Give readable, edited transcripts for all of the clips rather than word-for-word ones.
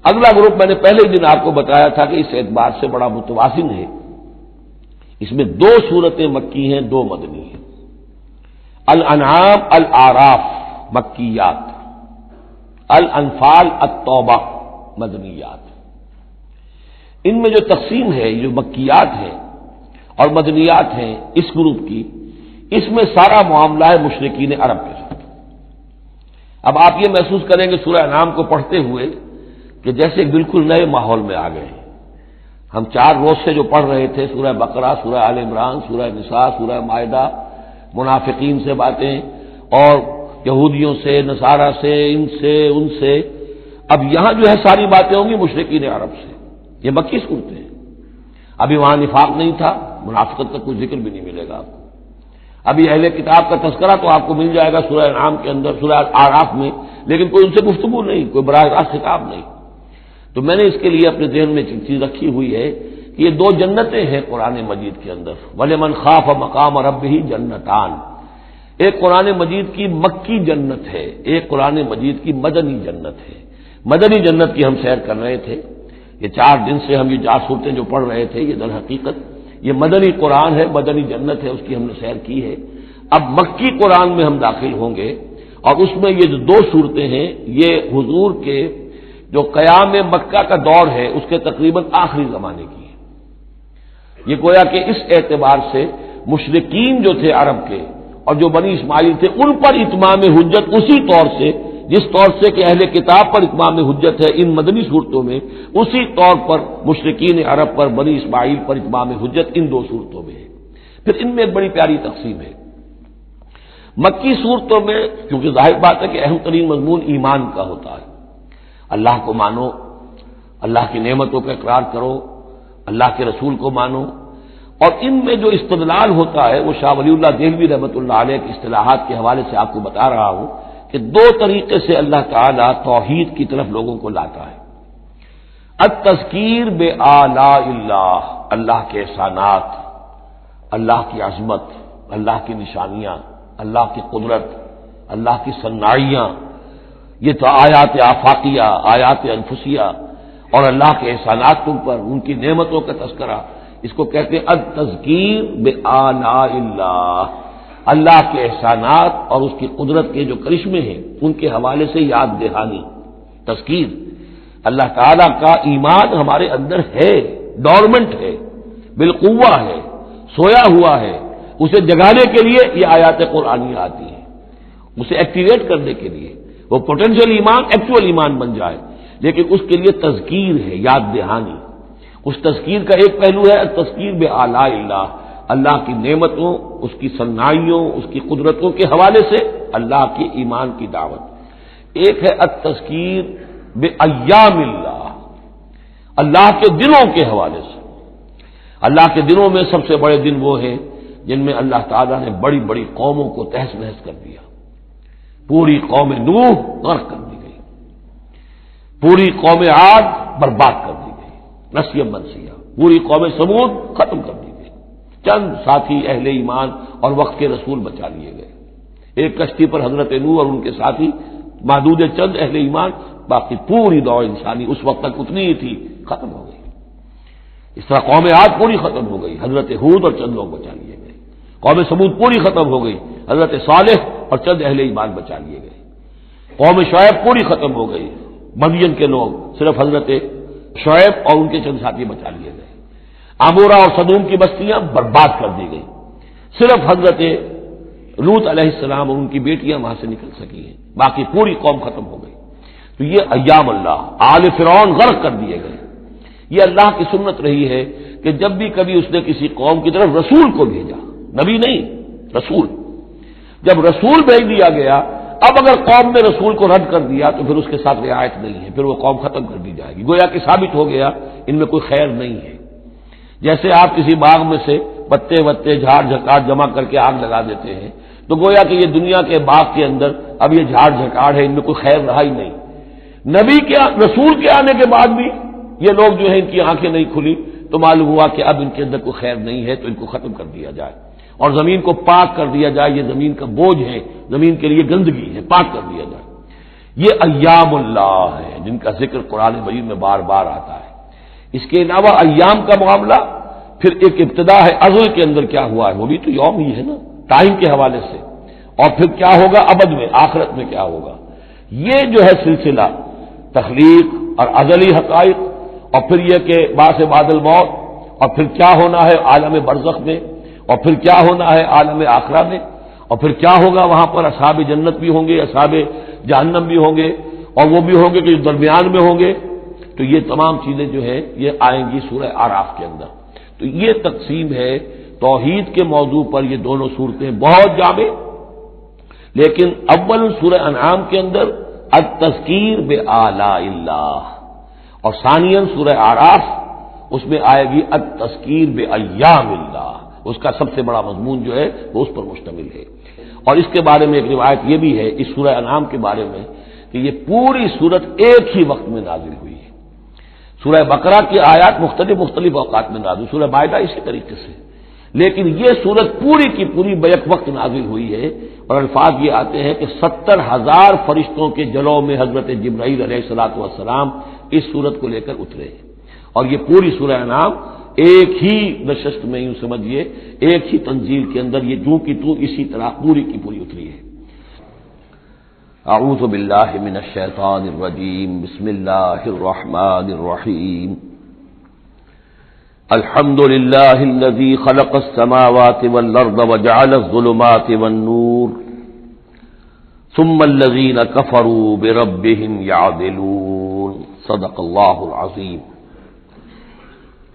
اگلا گروپ میں نے پہلے ہی دن آپ کو بتایا تھا کہ اس اعتبار سے بڑا متوازن ہے، اس میں 2 سورتیں مکی ہیں، 2 مدنی ہیں۔ الانعام الاعراف مکیات، الانفال التوبہ مدنیات۔ ان میں جو تقسیم ہے، جو مکیات ہیں اور مدنیات ہیں اس گروپ کی، اس میں سارا معاملہ ہے مشرکین عرب کے ساتھ۔ اب آپ یہ محسوس کریں گے سورہ انعام کو پڑھتے ہوئے کہ جیسے بالکل نئے ماحول میں آ گئے ہیں۔ ہم 4 روز سے جو پڑھ رہے تھے سورہ بقرہ، سورہ آل عمران، سورہ نساء، سورہ مائدہ، منافقین سے باتیں اور یہودیوں سے، نصارہ سے، ان سے، اب یہاں جو ہے ساری باتیں ہوں گی مشرکین عرب سے۔ یہ مکی صورتیں ہیں۔ ابھی وہاں نفاق نہیں تھا، منافقت کا کوئی ذکر بھی نہیں ملے گا آپ کو۔ ابھی اہل کتاب کا تذکرہ تو آپ کو مل جائے گا سورہ انعام کے اندر، سورہ اعراف میں، لیکن کوئی ان سے گفتگو نہیں، کوئی براہ راست خطاب نہیں۔ تو میں نے اس کے لیے اپنے ذہن میں چیز رکھی ہوئی ہے کہ یہ 2 جنتیں ہیں قرآن مجید کے اندر، وَلِمَنْ خَافَ مَقَامَ رَبِّهِ جنتان۔ ایک قرآن مجید کی مکی جنت ہے، ایک قرآن مجید کی مدنی جنت ہے۔ مدنی جنت کی ہم سیر کر رہے تھے، یہ 4 دن سے ہم یہ 4 صورتیں جو پڑھ رہے تھے، یہ در حقیقت یہ مدنی قرآن ہے، مدنی جنت ہے، اس کی ہم نے سیر کی ہے۔ اب مکی قرآن میں ہم داخل ہوں گے اور اس میں یہ جو 2 صورتیں ہیں یہ حضور کے جو قیام مکہ کا دور ہے اس کے تقریباً آخری زمانے کی ہے۔ یہ گویا کہ اس اعتبار سے مشرکین جو تھے عرب کے اور جو بنی اسماعیل تھے ان پر اتمام حجت اسی طور سے جس طور سے کہ اہل کتاب پر اتمام حجت ہے ان مدنی صورتوں میں، اسی طور پر مشرکین عرب پر، بنی اسماعیل پر اتمام حجت ان 2 صورتوں میں ہے۔ پھر ان میں ایک بڑی پیاری تقسیم ہے۔ مکی صورتوں میں کیونکہ ظاہر بات ہے کہ اہم ترین مضمون ایمان کا ہوتا ہے، اللہ کو مانو، اللہ کی نعمتوں کا اقرار کرو، اللہ کے رسول کو مانو، اور ان میں جو استدلال ہوتا ہے وہ شاہ ولی اللہ دہلوی رحمۃ اللہ علیہ کی اصطلاحات کے حوالے سے آپ کو بتا رہا ہوں کہ 2 طریقے سے اللہ تعالیٰ توحید کی طرف لوگوں کو لاتا ہے۔ التذکیر بآلاء اللہ، اللہ کے احسانات، اللہ کی عظمت، اللہ کی نشانیاں، اللہ کی قدرت، اللہ کی صنائیاں، یہ تو آیات آفاقیہ، آیات انفسیہ اور اللہ کے احسانات تم پر، ان کی نعمتوں کا تذکرہ، اس کو کہتے ہیں التذکیر بآلاء اللہ، اللہ کے احسانات اور اس کی قدرت کے جو کرشمے ہیں ان کے حوالے سے یاد دہانی، تذکیر۔ اللہ تعالیٰ کا ایمان ہمارے اندر ہے، ڈورمنٹ ہے، بالقوہ ہے، سویا ہوا ہے، اسے جگانے کے لیے یہ آیات قرآنیہ آتی ہیں، اسے ایکٹیویٹ کرنے کے لیے وہ پوٹینشیل ایمان ایکچوئل ایمان بن جائے، لیکن اس کے لیے تذکیر ہے، یاد دہانی۔ اس تذکیر کا ایک پہلو ہے تذکیر بآلاء اللہ، اللہ کی نعمتوں، اس کی صنائیوں، اس کی قدرتوں کے حوالے سے اللہ کی ایمان کی دعوت۔ ایک ہے التذکیر بایام اللہ، اللہ کے دنوں کے حوالے سے۔ اللہ کے دنوں میں سب سے بڑے دن وہ ہیں جن میں اللہ تعالیٰ نے بڑی بڑی قوموں کو تہس نہس کر دیا۔ پوری قوم نوح غرق کر دی گئی، پوری قوم عاد برباد کر دی گئی، نسیہ منسیہ، پوری قوم سمود ختم کر دی گئی، چند ساتھی اہل ایمان اور وقت کے رسول بچا لیے گئے۔ ایک کشتی پر حضرت نوح اور ان کے ساتھی، محدود چند اہل ایمان، باقی پوری نوع انسانی اس وقت تک اتنی ہی تھی، ختم ہو گئی۔ اس طرح قوم عاد پوری ختم ہو گئی، حضرت ہود اور چند لوگ بچا لیے گئے۔ قوم سمود پوری ختم ہو گئی، حضرت صالح اور چند اہل ایمان بچا لیے گئے۔ قوم شعیب پوری ختم ہو گئی، مدین کے لوگ، صرف حضرت شعیب اور ان کے چند ساتھی بچا لیے گئے۔ عمورہ اور صدوم کی بستیاں برباد کر دی گئی، صرف حضرت لوط علیہ السلام اور ان کی بیٹیاں وہاں سے نکل سکی ہیں، باقی پوری قوم ختم ہو گئی۔ تو یہ ایام اللہ، آل فرعون غرق کر دیے گئے۔ یہ اللہ کی سنت رہی ہے کہ جب بھی کبھی اس نے کسی قوم کی طرف رسول کو بھیجا، نبی نہیں، رسول، جب رسول بھیج دیا گیا، اب اگر قوم نے رسول کو رد کر دیا تو پھر اس کے ساتھ رعایت نہیں ہے، پھر وہ قوم ختم کر دی جائے گی، گویا کہ ثابت ہو گیا ان میں کوئی خیر نہیں ہے۔ جیسے آپ کسی باغ میں سے پتے وتے جھاڑ جھکاڑ جمع کر کے آگ لگا دیتے ہیں، تو گویا کہ یہ دنیا کے باغ کے اندر اب یہ جھاڑ جھکاڑ ہے، ان میں کوئی خیر رہا ہی نہیں۔ نبی کے رسول کے آنے کے بعد بھی یہ لوگ جو ہیں ان کی آنکھیں نہیں کھلی تو معلوم ہوا کہ اب ان کے اندر کوئی خیر نہیں ہے، تو ان کو ختم کر دیا جائے اور زمین کو پاک کر دیا جائے، یہ زمین کا بوجھ ہے، زمین کے لیے گندگی ہے، پاک کر دیا جائے۔ یہ ایام اللہ ہے جن کا ذکر قرآن مجید میں بار بار آتا ہے۔ اس کے علاوہ ایام کا معاملہ پھر ایک ابتدا ہے، ازل کے اندر کیا ہوا ہے وہ بھی تو یوم ہی ہے نا، ٹائم کے حوالے سے، اور پھر کیا ہوگا ابد میں، آخرت میں کیا ہوگا۔ یہ جو ہے سلسلہ تخلیق اور ازلی حقائق، اور پھر یہ کہ بعث بعد الموت، اور پھر کیا ہونا ہے عالم برزخ میں، اور پھر کیا ہونا ہے عالم آخرہ میں، اور پھر کیا ہوگا وہاں پر اصحاب جنت بھی ہوں گے، اصحاب جہنم بھی ہوں گے، اور وہ بھی ہوں گے کہ جو درمیان میں ہوں گے۔ تو یہ تمام چیزیں جو ہیں یہ آئیں گی سورہ اعراف کے اندر۔ تو یہ تقسیم ہے توحید کے موضوع پر، یہ دونوں صورتیں بہت جامع، لیکن اول سورہ انعام کے اندر التذکیر بآلاء اللہ، اور ثانیاً سورہ اعراف اس میں آئے گی التذکیر بایام اللہ، اس کا سب سے بڑا مضمون جو ہے وہ اس پر مشتمل ہے۔ اور اس کے بارے میں ایک روایت یہ بھی ہے اس سورہ انعام کے بارے میں کہ یہ پوری سورت ایک ہی وقت میں نازل ہوئی ہے۔ سورہ بقرہ کی آیات مختلف اوقات میں نازل، سورہ مائدہ اسی طریقے سے، لیکن یہ سورت پوری کی پوری بیک وقت نازل ہوئی ہے، اور الفاظ یہ آتے ہیں کہ 70,000 فرشتوں کے جلوں میں حضرت جبرائیل علیہ الصلوۃ والسلام اس سورت کو لے کر اترے ہیں، اور یہ پوری سورہ انعام ایک ہی نشست میں، یوں سمجھیے ایک ہی تنزیل کے اندر یہ جو کی تو اسی طرح پوری کی پوری اتری ہے۔ اعوذ باللہ من الشیطان الرجیم، بسم اللہ الرحمن الرحیم، الحمد للہ الذی خلق السماوات والارض وجعل الظلمات والنور ثم الذین کفروا بربهم یعدلون، صدق اللہ العظیم۔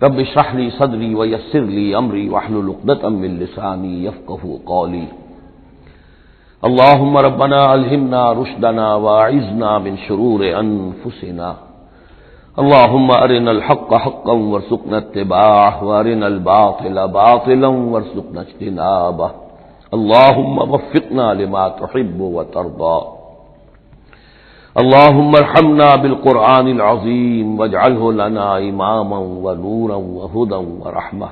رب اشرح لی صدری ویسر لی امری واحلل عقدۃ من لسانی یفقهوا قولی۔ اللهم ربنا الہمنا رشدنا واعذنا من شرور انفسنا، اللهم ارنا الحق حقا وارزقنا اتباعه وارنا الباطل باطلا وارزقنا اجتنابه، اللهم وفقنا لما تحب وترضى، اللهم ارحمنا بالقرآن العظيم واجعله لنا إماما ونورا وهدى ورحمة،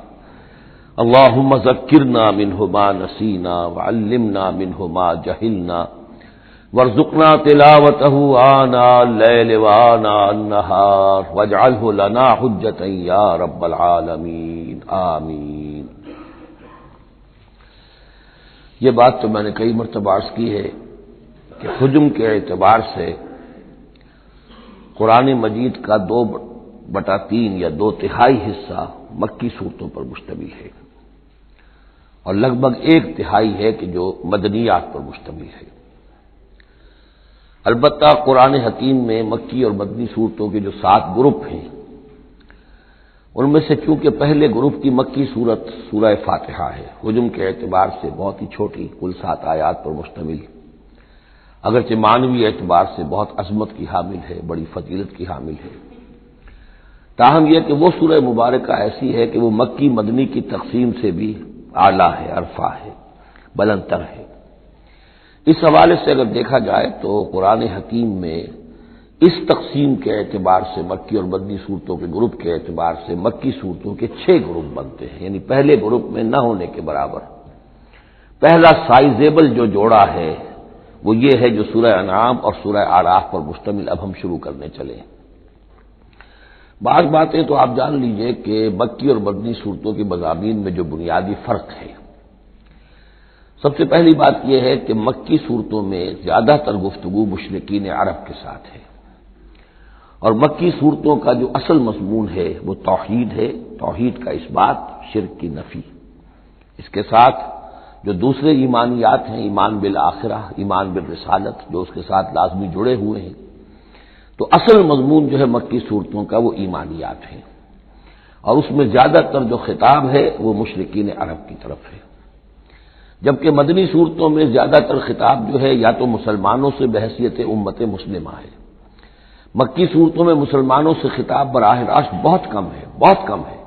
اللهم ذكرنا منه ما نسينا وعلمنا منه ما جهلنا وارزقنا تلاوته آناء الليل وآناء النهار واجعله لنا حجة يا رب العالمين، آمين۔ یہ بات تو میں نے کئی مرتبہ عرض کی ہے کہ حجم کے اعتبار سے قرآن مجید کا 2/3 یا 2/3 حصہ مکی صورتوں پر مشتمل ہے، اور لگ بھگ 1/3 ہے کہ جو مدنیات پر مشتمل ہے۔ البتہ قرآن حکیم میں مکی اور مدنی صورتوں کے جو 7 گروپ ہیں، ان میں سے چونکہ پہلے گروپ کی مکی صورت سورہ فاتحہ ہے، حجم کے اعتبار سے بہت ہی چھوٹی، کل 7 آیات پر مشتمل، اگرچہ معنوی اعتبار سے بہت عظمت کی حامل ہے، بڑی فضیلت کی حامل ہے، تاہم یہ کہ وہ سورہ مبارکہ ایسی ہے کہ وہ مکی مدنی کی تقسیم سے بھی اعلیٰ ہے، عرفہ ہے، بلندتر ہے۔ اس حوالے سے اگر دیکھا جائے تو قرآن حکیم میں اس تقسیم کے اعتبار سے مکی اور مدنی صورتوں کے گروپ کے اعتبار سے مکی صورتوں کے 6 گروپ بنتے ہیں، یعنی پہلے گروپ میں نہ ہونے کے برابر۔ پہلا سائزیبل جو جوڑا ہے وہ یہ ہے جو سورہ انعام اور سورہ اعراف پر مشتمل اب ہم شروع کرنے چلے۔ بعض باتیں تو آپ جان لیجئے کہ مکی اور مدنی صورتوں کے مضامین میں جو بنیادی فرق ہے، سب سے پہلی بات یہ ہے کہ مکی صورتوں میں زیادہ تر گفتگو مشرکین عرب کے ساتھ ہے، اور مکی صورتوں کا جو اصل مضمون ہے وہ توحید ہے، توحید کا اس بات، شرک کی نفی۔ اس کے ساتھ جو دوسرے ایمانیات ہیں، ایمان بالآخرہ، ایمان بالرسالت، جو اس کے ساتھ لازمی جڑے ہوئے ہیں، تو اصل مضمون جو ہے مکی صورتوں کا وہ ایمانیات ہیں، اور اس میں زیادہ تر جو خطاب ہے وہ مشرکین عرب کی طرف ہے، جبکہ مدنی صورتوں میں زیادہ تر خطاب جو ہے یا تو مسلمانوں سے بحیثیت امت مسلمہ ہے۔ مکی صورتوں میں مسلمانوں سے خطاب براہ راست بہت کم ہے، بہت کم ہے،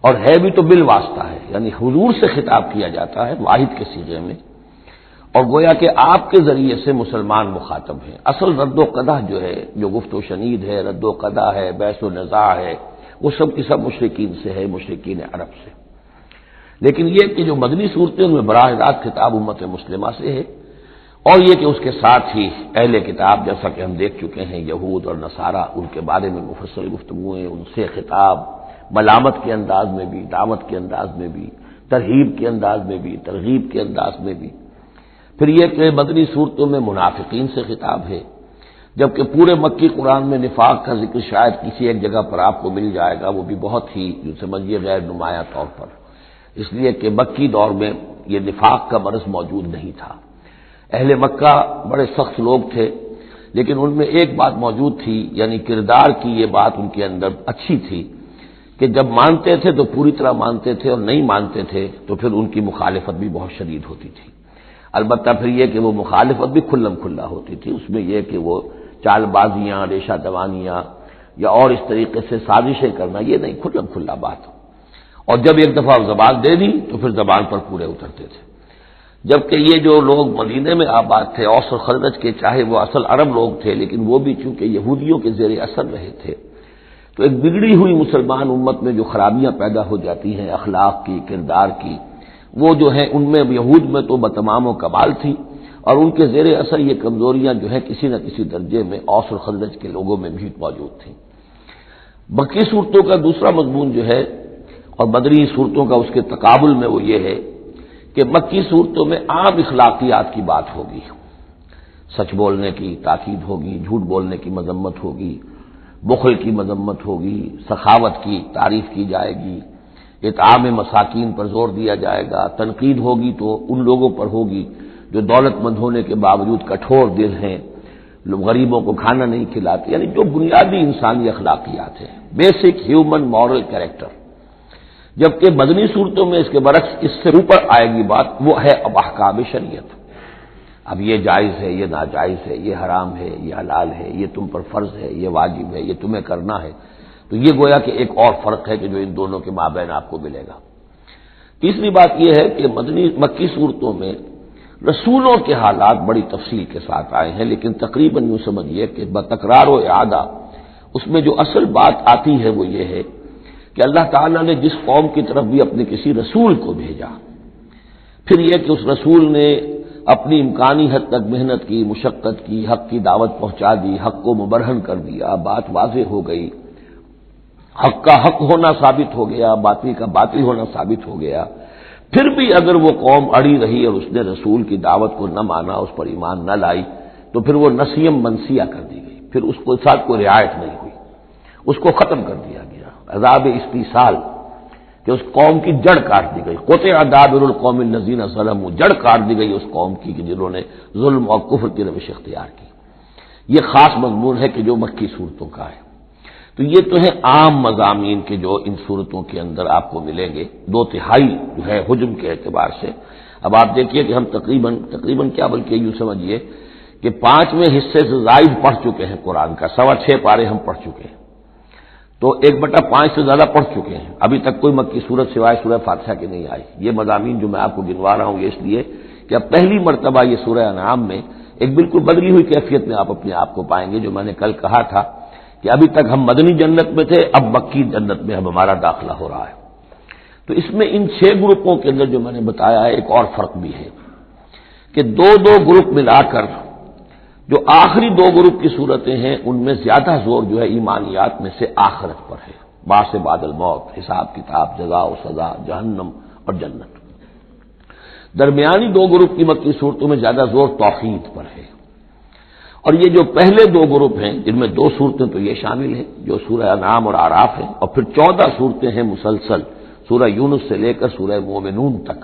اور ہے بھی تو بالواسطہ ہے، یعنی حضور سے خطاب کیا جاتا ہے واحد کے صیغے میں، اور گویا کہ آپ کے ذریعے سے مسلمان مخاطب ہیں۔ اصل رد و قدح جو ہے، جو گفت و شنید ہے، رد و قدح ہے، بحث و نزاع ہے، وہ سب کی سب مشرکین سے ہے، مشرکین عرب سے۔ لیکن یہ کہ جو مدنی صورتیں ان میں براہ راست خطاب امت مسلمہ سے ہے، اور یہ کہ اس کے ساتھ ہی اہل کتاب، جیسا کہ ہم دیکھ چکے ہیں، یہود اور نصارہ، ان کے بارے میں مفصل گفتگویں، ان سے خطاب ملامت کے انداز میں بھی، دعوت کے انداز میں بھی، ترہیب کے انداز میں بھی، ترغیب کے انداز میں بھی۔ پھر یہ کہ مدنی صورتوں میں منافقین سے خطاب ہے، جبکہ پورے مکی قرآن میں نفاق کا ذکر شاید کسی ایک جگہ پر آپ کو مل جائے گا، وہ بھی بہت ہی سمجھیے غیر نمایاں طور پر، اس لیے کہ مکی دور میں یہ نفاق کا مرض موجود نہیں تھا۔ اہل مکہ بڑے سخت لوگ تھے، لیکن ان میں ایک بات موجود تھی، یعنی کردار کی یہ بات ان کے اندر اچھی تھی کہ جب مانتے تھے تو پوری طرح مانتے تھے، اور نہیں مانتے تھے تو پھر ان کی مخالفت بھی بہت شدید ہوتی تھی۔ البتہ پھر یہ کہ وہ مخالفت بھی کھلم کھلا ہوتی تھی، اس میں یہ کہ وہ چال بازیاں، ریشہ دوانیاں یا اور اس طریقے سے سازشیں کرنا، یہ نہیں، کھلم کھلا بات۔ اور جب ایک دفعہ زبان دے دی تو پھر زبان پر پورے اترتے تھے۔ جبکہ یہ جو لوگ مدینے میں آباد تھے، اوس اور خزرج کے، چاہے وہ اصل عرب لوگ تھے، لیکن وہ بھی چونکہ یہودیوں کے زیر اثر رہے تھے، تو ایک بگڑی ہوئی مسلمان امت میں جو خرابیاں پیدا ہو جاتی ہیں اخلاق کی، کردار کی، وہ جو ہے ان میں یہود میں تو بتمام و کمال تھی، اور ان کے زیر اثر یہ کمزوریاں جو ہے کسی نہ کسی درجے میں اوس اور خزرج کے لوگوں میں بھی موجود تھیں۔ مکی صورتوں کا دوسرا مضمون جو ہے اور مدنی صورتوں کا اس کے تقابل میں وہ یہ ہے کہ مکی صورتوں میں عام اخلاقیات کی بات ہوگی، سچ بولنے کی تاکید ہوگی، جھوٹ بولنے کی مذمت ہوگی، بخل کی مذمت ہوگی، سخاوت کی تعریف کی جائے گی، اطعام مساکین پر زور دیا جائے گا، تنقید ہوگی تو ان لوگوں پر ہوگی جو دولت مند ہونے کے باوجود کٹھور دل ہیں، لوگ غریبوں کو کھانا نہیں کھلاتے، یعنی جو بنیادی انسانی اخلاقیات ہیں، بیسک ہیومن مورل کریکٹر۔ جبکہ مدنی صورتوں میں اس کے برعکس اس سے اوپر آئے گی بات، وہ ہے اب احکام شریعت۔ اب یہ جائز ہے، یہ ناجائز ہے، یہ حرام ہے، یہ حلال ہے، یہ تم پر فرض ہے، یہ واجب ہے، یہ تمہیں کرنا ہے۔ تو یہ گویا کہ ایک اور فرق ہے کہ جو ان دونوں کے مابین آپ کو ملے گا۔ تیسری بات یہ ہے کہ مکی صورتوں میں رسولوں کے حالات بڑی تفصیل کے ساتھ آئے ہیں، لیکن تقریباً یوں سمجھیے کہ بتکرار و اعادہ اس میں جو اصل بات آتی ہے وہ یہ ہے کہ اللہ تعالیٰ نے جس قوم کی طرف بھی اپنے کسی رسول کو بھیجا، پھر یہ کہ اس رسول نے اپنی امکانی حد تک محنت کی، مشقت کی، حق کی دعوت پہنچا دی، حق کو مبرہن کر دیا، بات واضح ہو گئی، حق کا حق ہونا ثابت ہو گیا، باطل کا باطل ہونا ثابت ہو گیا، پھر بھی اگر وہ قوم اڑی رہی اور اس نے رسول کی دعوت کو نہ مانا، اس پر ایمان نہ لائی، تو پھر وہ نسیم منسیہ کر دی گئی، پھر اس کو ساتھ کوئی رعایت نہیں ہوئی، اس کو ختم کر دیا گیا، عذاب استیصال کہ اس قوم کی جڑ کاٹ دی گئی، قطع دابر القوم الذین ظلموا، جڑ کاٹ دی گئی اس قوم کی کہ جنہوں نے ظلم اور کفر کی روش اختیار کی۔ یہ خاص مضمون ہے کہ جو مکی صورتوں کا ہے۔ تو یہ تو ہے عام مضامین کے جو ان صورتوں کے اندر آپ کو ملیں گے، 2/3 جو ہے حجم کے اعتبار سے۔ اب آپ دیکھیے کہ ہم تقریباً کیا بلکہ یوں سمجھیے کہ 5ویں حصے سے زائد پڑھ چکے ہیں قرآن کا، 6.25 پارے ہم پڑھ چکے ہیں، تو 1/5 سے زیادہ پڑھ چکے ہیں۔ ابھی تک کوئی مکی صورت سوائے سورہ فاتحہ کی نہیں آئی۔ یہ مضامین جو میں آپ کو گنوا رہا ہوں یہ اس لیے کہ اب پہلی مرتبہ یہ سورہ انعام میں ایک بالکل بدلی ہوئی کیفیت میں آپ اپنے آپ کو پائیں گے، جو میں نے کل کہا تھا کہ ابھی تک ہم مدنی جنت میں تھے، اب مکی جنت میں اب ہمارا داخلہ ہو رہا ہے۔ تو اس میں ان 6 گروپوں کے اندر جو میں نے بتایا ہے ایک اور فرق بھی ہے کہ 2 گروپ ملا کر جو آخری 2 گروپ کی صورتیں ہیں ان میں زیادہ زور جو ہے ایمانیات میں سے آخرت پر ہے، بعث بعد الموت، حساب کتاب، جزا و سزا، جہنم اور جنت۔ درمیانی 2 گروپ کی مکی صورتوں میں زیادہ زور توحید پر ہے، اور یہ جو پہلے 2 گروپ ہیں جن میں 2 صورتیں تو یہ شامل ہیں جو سورہ انعام اور اعراف ہیں، اور پھر 14 صورتیں ہیں مسلسل سورہ یونس سے لے کر سورہ مومنون تک،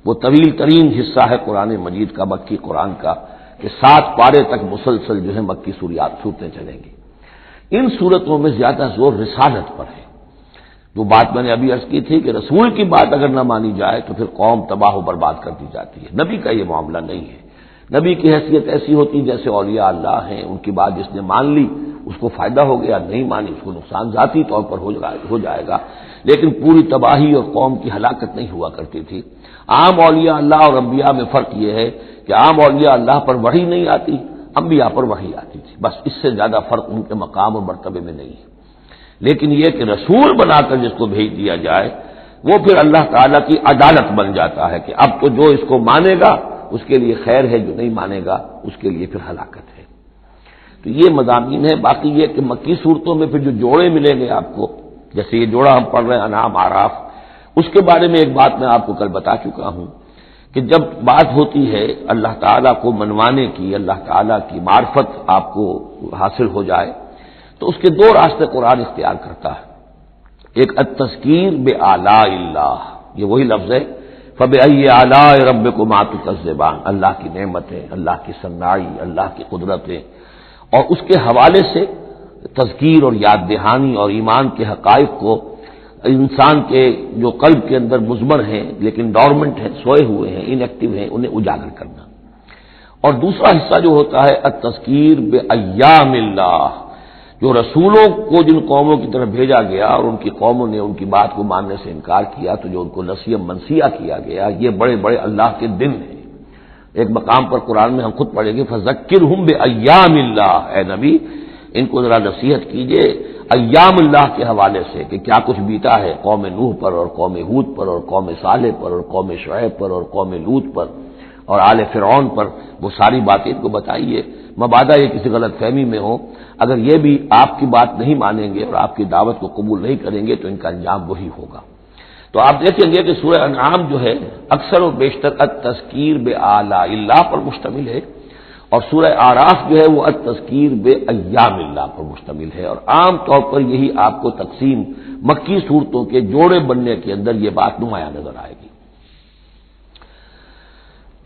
وہ طویل ترین حصہ ہے قرآن مجید کا، مکی قرآن کا، کہ 7 پارے تک مسلسل جو ہے مکی صورتیں چلیں گی۔ ان صورتوں میں زیادہ زور رسالت پر ہے، جو بات میں نے ابھی عرض کی تھی کہ رسول کی بات اگر نہ مانی جائے تو پھر قوم تباہ و برباد کر دی جاتی ہے۔ نبی کا یہ معاملہ نہیں ہے، نبی کی حیثیت ایسی ہوتی جیسے اولیاء اللہ ہیں، ان کی بات جس نے مان لی اس کو فائدہ ہو گیا، نہیں مانی اس کو نقصان ذاتی طور پر ہو جائے گا، لیکن پوری تباہی اور قوم کی ہلاکت نہیں ہوا کرتی تھی۔ عام اولیاء اللہ اور انبیاء میں فرق یہ ہے کہ عام اولیاء اللہ پر وحی نہیں آتی، انبیاء پر وحی آتی تھی، بس اس سے زیادہ فرق ان کے مقام اور مرتبے میں نہیں ہے۔ لیکن یہ کہ رسول بنا کر جس کو بھیج دیا جائے وہ پھر اللہ تعالیٰ کی عدالت بن جاتا ہے کہ اب تو جو اس کو مانے گا اس کے لیے خیر ہے، جو نہیں مانے گا اس کے لیے پھر ہلاکت ہے۔ تو یہ مضامین ہے۔ باقی یہ کہ مکی صورتوں میں پھر جو جوڑے ملیں گے آپ کو، جیسے یہ جوڑا ہم پڑھ رہے ہیں انعام اعراف، اس کے بارے میں ایک بات میں آپ کو کل بتا چکا ہوں کہ جب بات ہوتی ہے اللہ تعالیٰ کو منوانے کی، اللہ تعالیٰ کی معرفت آپ کو حاصل ہو جائے، تو اس کے دو راستے قرآن اختیار کرتا ہے۔ ایک التذکیر بآلاء اللہ، یہ وہی لفظ ہے فبأي آلاء ربكما تكذبان، اللہ کی نعمتیں، اللہ کی صنائی، اللہ کی قدرتیں، اور اس کے حوالے سے تذکیر اور یاد دہانی اور ایمان کے حقائق کو انسان کے جو قلب کے اندر مضمر ہیں لیکن ڈورمنٹ ہیں، سوئے ہوئے ہیں، ان ایکٹیو ہیں، انہیں اجاگر کرنا۔ اور دوسرا حصہ جو ہوتا ہے التذکیر بایام اللہ، جو رسولوں کو جن قوموں کی طرف بھیجا گیا اور ان کی قوموں نے ان کی بات کو ماننے سے انکار کیا، تو جو ان کو نسیہ منسیہ کیا گیا، یہ بڑے بڑے اللہ کے دن ہیں۔ ایک مقام پر قرآن میں ہم خود پڑھیں گے فذکرہم بایام اللہ، اے نبی ان کو ذرا نصیحت کیجئے ایام اللہ کے حوالے سے کہ کیا کچھ بیتا ہے قوم نوح پر اور قوم ہود پر اور قوم صالح پر اور قوم شعیب پر اور قوم لوط پر اور آل فرعون پر، وہ ساری باتیں ان کو بتائیے، مبادا یہ کسی غلط فہمی میں ہو، اگر یہ بھی آپ کی بات نہیں مانیں گے اور آپ کی دعوت کو قبول نہیں کریں گے تو ان کا انجام وہی ہوگا۔ تو آپ دیکھیں گے کہ سورہ انعام جو ہے اکثر و بیشتر التذکیر بآلاء اللہ پر مشتمل ہے، اور سورہ اعراف جو ہے وہ التذکیر بایام اللہ پر مشتمل ہے، اور عام طور پر یہی آپ کو تقسیم مکی صورتوں کے جوڑے بننے کے اندر یہ بات نمایاں نظر آئے گی۔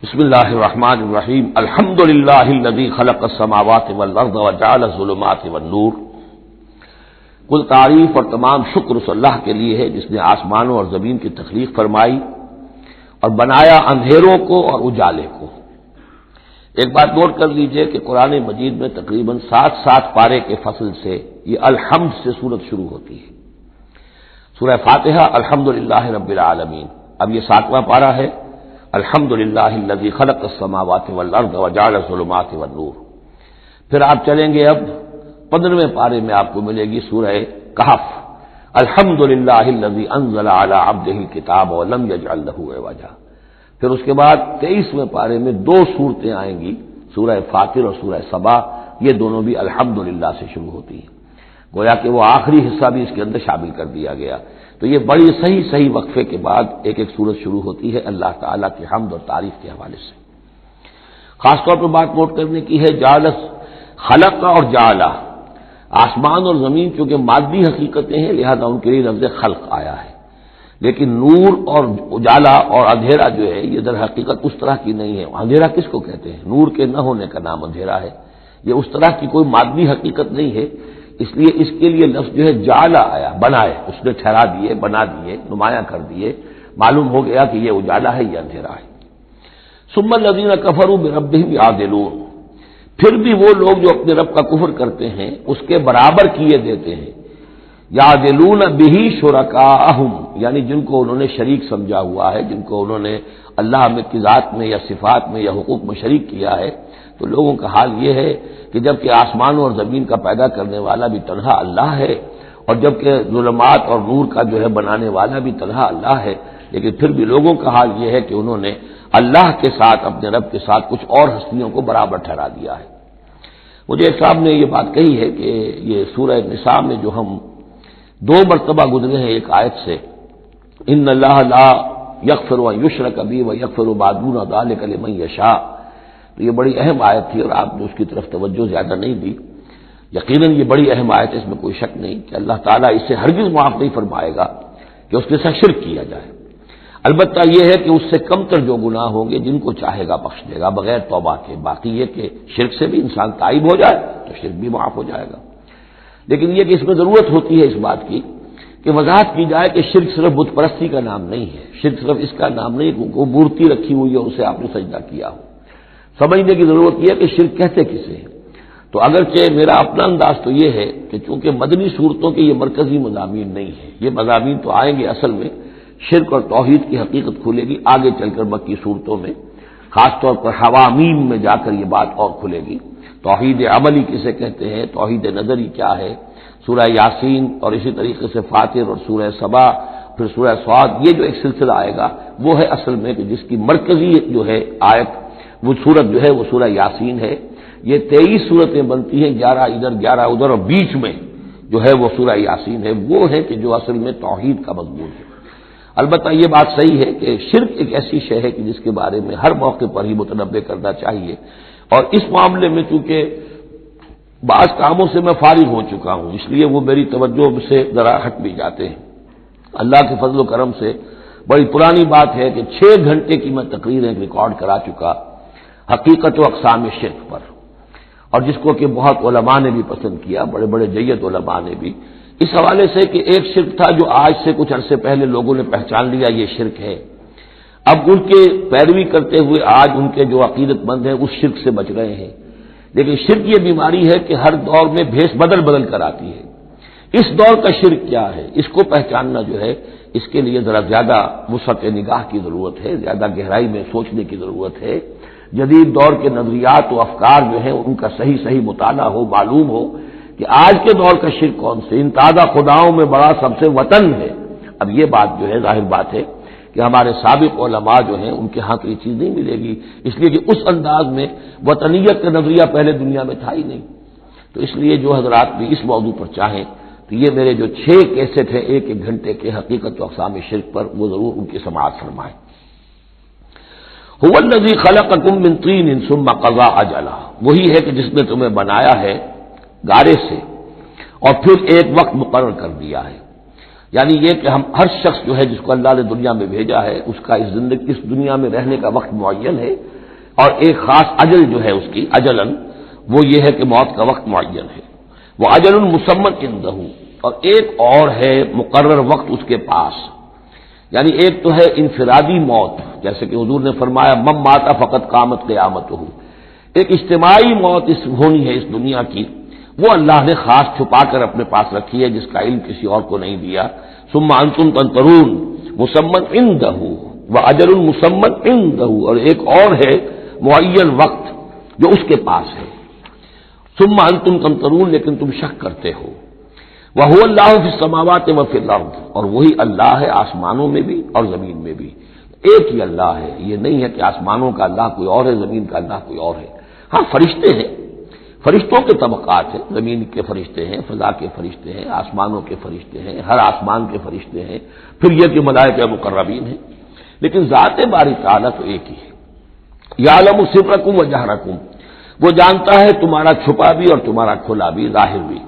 بسم اللہ الرحمن الرحیم، الحمد للہ الذی خلق السماوات والارض وجعل الظلمات والنور، کل تعریف اور تمام شکر اس اللہ کے لیے ہے جس نے آسمانوں اور زمین کی تخلیق فرمائی اور بنایا اندھیروں کو اور اجالے کو۔ ایک بات نوٹ کر لیجئے کہ قرآن مجید میں تقریباً 7 پارے کے فصل سے یہ الحمد سے سورت شروع ہوتی ہے۔ سورہ فاتحہ الحمدللہ رب العالمین، اب یہ 7واں پارہ ہے، الحمدللہ الذی خلق السماوات والارض وجعل الظلمات والنور۔ پھر آپ چلیں گے اب 15ویں پارے میں آپ کو ملے گی سورہ کہف، الحمدللہ الذی انزل علی عبدہ الکتاب ولم یجعل لہ عوجا۔ پھر اس کے بعد 23ویں پارے میں 2 سورتیں آئیں گی، سورہ فاطر اور سورہ سبا، یہ دونوں بھی الحمدللہ سے شروع ہوتی ہیں، گویا کہ وہ آخری حصہ بھی اس کے اندر شامل کر دیا گیا۔ تو یہ بڑی صحیح وقفے کے بعد ایک سورت شروع ہوتی ہے اللہ تعالیٰ کی حمد اور تعریف کے حوالے سے۔ خاص طور پر بات نوٹ کرنے کی ہے جعلس، خلق اور جعلہ، آسمان اور زمین چونکہ مادی حقیقتیں ہیں لہذا ان کے لیے لفظ خلق آیا ہے، لیکن نور اور اجالا اور اندھیرا جو ہے یہ در حقیقت اس طرح کی نہیں ہے۔ اندھیرا کس کو کہتے ہیں؟ نور کے نہ ہونے کا نام اندھیرا ہے، یہ اس طرح کی کوئی مادی حقیقت نہیں ہے، اس لیے اس کے لیے لفظ جو ہے جعلا آیا، بنائے، اس نے ٹھہرا دیے، بنا دیے، نمایاں کر دیے، معلوم ہو گیا کہ یہ اجالا ہے، یہ اندھیرا ہے۔ ثم الذین کفروا بربہم یعدلون، پھر بھی وہ لوگ جو اپنے رب کا کفر کرتے ہیں اس کے برابر کیے دیتے ہیں، یعدلون بہ شرکاءہم، یعنی جن کو انہوں نے شریک سمجھا ہوا ہے، جن کو انہوں نے اللہ کی ذات میں یا صفات میں یا حقوق میں شریک کیا ہے، تو لوگوں کا حال یہ ہے کہ جبکہ آسمانوں اور زمین کا پیدا کرنے والا بھی تنہا اللہ ہے، اور جبکہ ظلمات اور نور کا جو ہے بنانے والا بھی تنہا اللہ ہے، لیکن پھر بھی لوگوں کا حال یہ ہے کہ انہوں نے اللہ کے ساتھ، اپنے رب کے ساتھ کچھ اور ہستیوں کو برابر ٹھہرا دیا ہے۔ مجھے ایک صاحب نے یہ بات کہی ہے کہ یہ سورہ نساء میں جو ہم 2 مرتبہ گزرے ہیں ایک آیت سے، ان اللہ لا یغفر ان یشرک بہ ویغفر ما دون ذلک لمن یشاء، تو یہ بڑی اہم آیت تھی اور آپ نے اس کی طرف توجہ زیادہ نہیں دی۔ یقیناً یہ بڑی اہم آیت ہے، اس میں کوئی شک نہیں کہ اللہ تعالیٰ اسے ہرگز معاف نہیں فرمائے گا کہ اس کے ساتھ شرک کیا جائے، البتہ یہ ہے کہ اس سے کم تر جو گناہ ہوں گے جن کو چاہے گا بخش دے گا بغیر توبہ کے، باقی یہ کہ شرک سے بھی انسان تائب ہو جائے تو شرک بھی معاف ہو جائے گا۔ لیکن یہ کہ اس میں ضرورت ہوتی ہے اس بات کی کہ وضاحت کی جائے کہ شرک صرف بت پرستی کا نام نہیں ہے، شرک صرف اس کا نام نہیں کہ وہ مورتی رکھی ہوئی ہے اسے آپ نے سجدہ کیا ہو۔ سمجھنے کی ضرورت یہ ہے کہ شرک کہتے کسے ہیں۔ تو اگرچہ میرا اپنا انداز تو یہ ہے کہ چونکہ مدنی صورتوں کے یہ مرکزی مضامین نہیں ہیں، یہ مضامین تو آئیں گے، اصل میں شرک اور توحید کی حقیقت کھلے گی آگے چل کر مکی صورتوں میں، خاص طور پر حوامیم میں جا کر یہ بات اور کھلے گی۔ توحید عملی کسے کہتے ہیں، توحید نظری کیا ہے، سورہ یاسین اور اسی طریقے سے فاطر اور سورہ سبا، پھر سورہ صاد، یہ جو ایک سلسلہ آئے گا وہ ہے اصل میں کہ جس کی مرکزی جو ہے آیت وہ سورت جو ہے وہ سورہ یاسین ہے. یہ 23 صورتیں بنتی ہیں، 11 ادھر 11 ادھر، اور بیچ میں جو ہے وہ سورہ یاسین ہے. وہ ہے کہ جو اصل میں توحید کا مضمون ہے. البتہ یہ بات صحیح ہے کہ شرک ایک ایسی شے ہے کہ جس کے بارے میں ہر موقع پر ہی متنبہ کرنا چاہیے، اور اس معاملے میں چونکہ بعض کاموں سے میں فارغ ہو چکا ہوں اس لیے وہ میری توجہ سے ذرا ہٹ بھی جاتے ہیں. اللہ کے فضل و کرم سے بڑی پرانی بات ہے کہ 6 گھنٹے کی میں تقریریں ریکارڈ کرا چکا حقیقت و اقسام شرک پر، اور جس کو کہ بہت علماء نے بھی پسند کیا، بڑے بڑے جید علماء نے بھی، اس حوالے سے کہ ایک شرک تھا جو آج سے کچھ عرصے پہلے لوگوں نے پہچان لیا یہ شرک ہے. اب ان کے پیروی کرتے ہوئے آج ان کے جو عقیدت مند ہیں اس شرک سے بچ رہے ہیں. لیکن شرک یہ بیماری ہے کہ ہر دور میں بھیس بدل بدل کر آتی ہے. اس دور کا شرک کیا ہے اس کو پہچاننا جو ہے اس کے لیے ذرا زیادہ وسعت نگاہ کی ضرورت ہے، زیادہ گہرائی میں سوچنے کی ضرورت ہے. جدید دور کے نظریات و افکار جو ہیں ان کا صحیح صحیح مطالعہ ہو، معلوم ہو کہ آج کے دور کا شرک کون سے. ان تازہ خداؤں میں بڑا سب سے وطن ہے. اب یہ بات جو ہے ظاہر بات ہے کہ ہمارے سابق علماء جو ہیں ان کے ہاں تو یہ چیز نہیں ملے گی، اس لیے کہ اس انداز میں وطنیت کا نظریہ پہلے دنیا میں تھا ہی نہیں. تو اس لیے جو حضرات بھی اس موضوع پر چاہیں تو یہ میرے جو 6 کیسٹ ہیں 1 گھنٹے کے حقیقت و اقسام شرک پر، وہ ضرور ان کی سماعت فرمائیں. هو الذی خلقکم من طین ثم قضى اجلا، وہی ہے کہ جس نے تمہیں بنایا ہے گارے سے اور پھر ایک وقت مقرر کر دیا ہے. یعنی یہ کہ ہم ہر شخص جو ہے جس کو اللہ نے دنیا میں بھیجا ہے اس کا اس دنیا میں رہنے کا وقت معین ہے، اور ایک خاص اجل جو ہے اس کی اجلن وہ یہ ہے کہ موت کا وقت معین ہے. وہ اجل مسمى عنده، اور ایک اور ہے مقرر وقت اس کے پاس. یعنی ایک تو ہے انفرادی موت، جیسے کہ حضور نے فرمایا من مات فقط قامت قیامتہ. ایک اجتماعی موت ہونی ہے اس دنیا کی، وہ اللہ نے خاص چھپا کر اپنے پاس رکھی ہے، جس کا علم کسی اور کو نہیں دیا. ثم انتم تنظرون مسمى عنده واجل مسمى عنده، اور ایک اور ہے معین وقت جو اس کے پاس ہے. ثم انتم تنظرون، لیکن تم شک کرتے ہو. وهو اللہ فی السماوات وفی الارض، اور وہی اللہ ہے آسمانوں میں بھی اور زمین میں بھی. ایک ہی اللہ ہے، یہ نہیں ہے کہ آسمانوں کا اللہ کوئی اور ہے، زمین کا اللہ کوئی اور ہے. ہاں فرشتے ہیں، فرشتوں کے طبقات ہیں، زمین کے فرشتے ہیں، فضا کے فرشتے ہیں، آسمانوں کے فرشتے ہیں، ہر آسمان کے فرشتے ہیں، پھر یہ کہ ملائکہ مقربین ہیں. لیکن ذات باری تعالیٰ تو ایک ہی ہے. یعلم سرکم و جہرکم، وہ جانتا ہے تمہارا چھپا بھی اور تمہارا کھلا بھی، ظاہر بھی.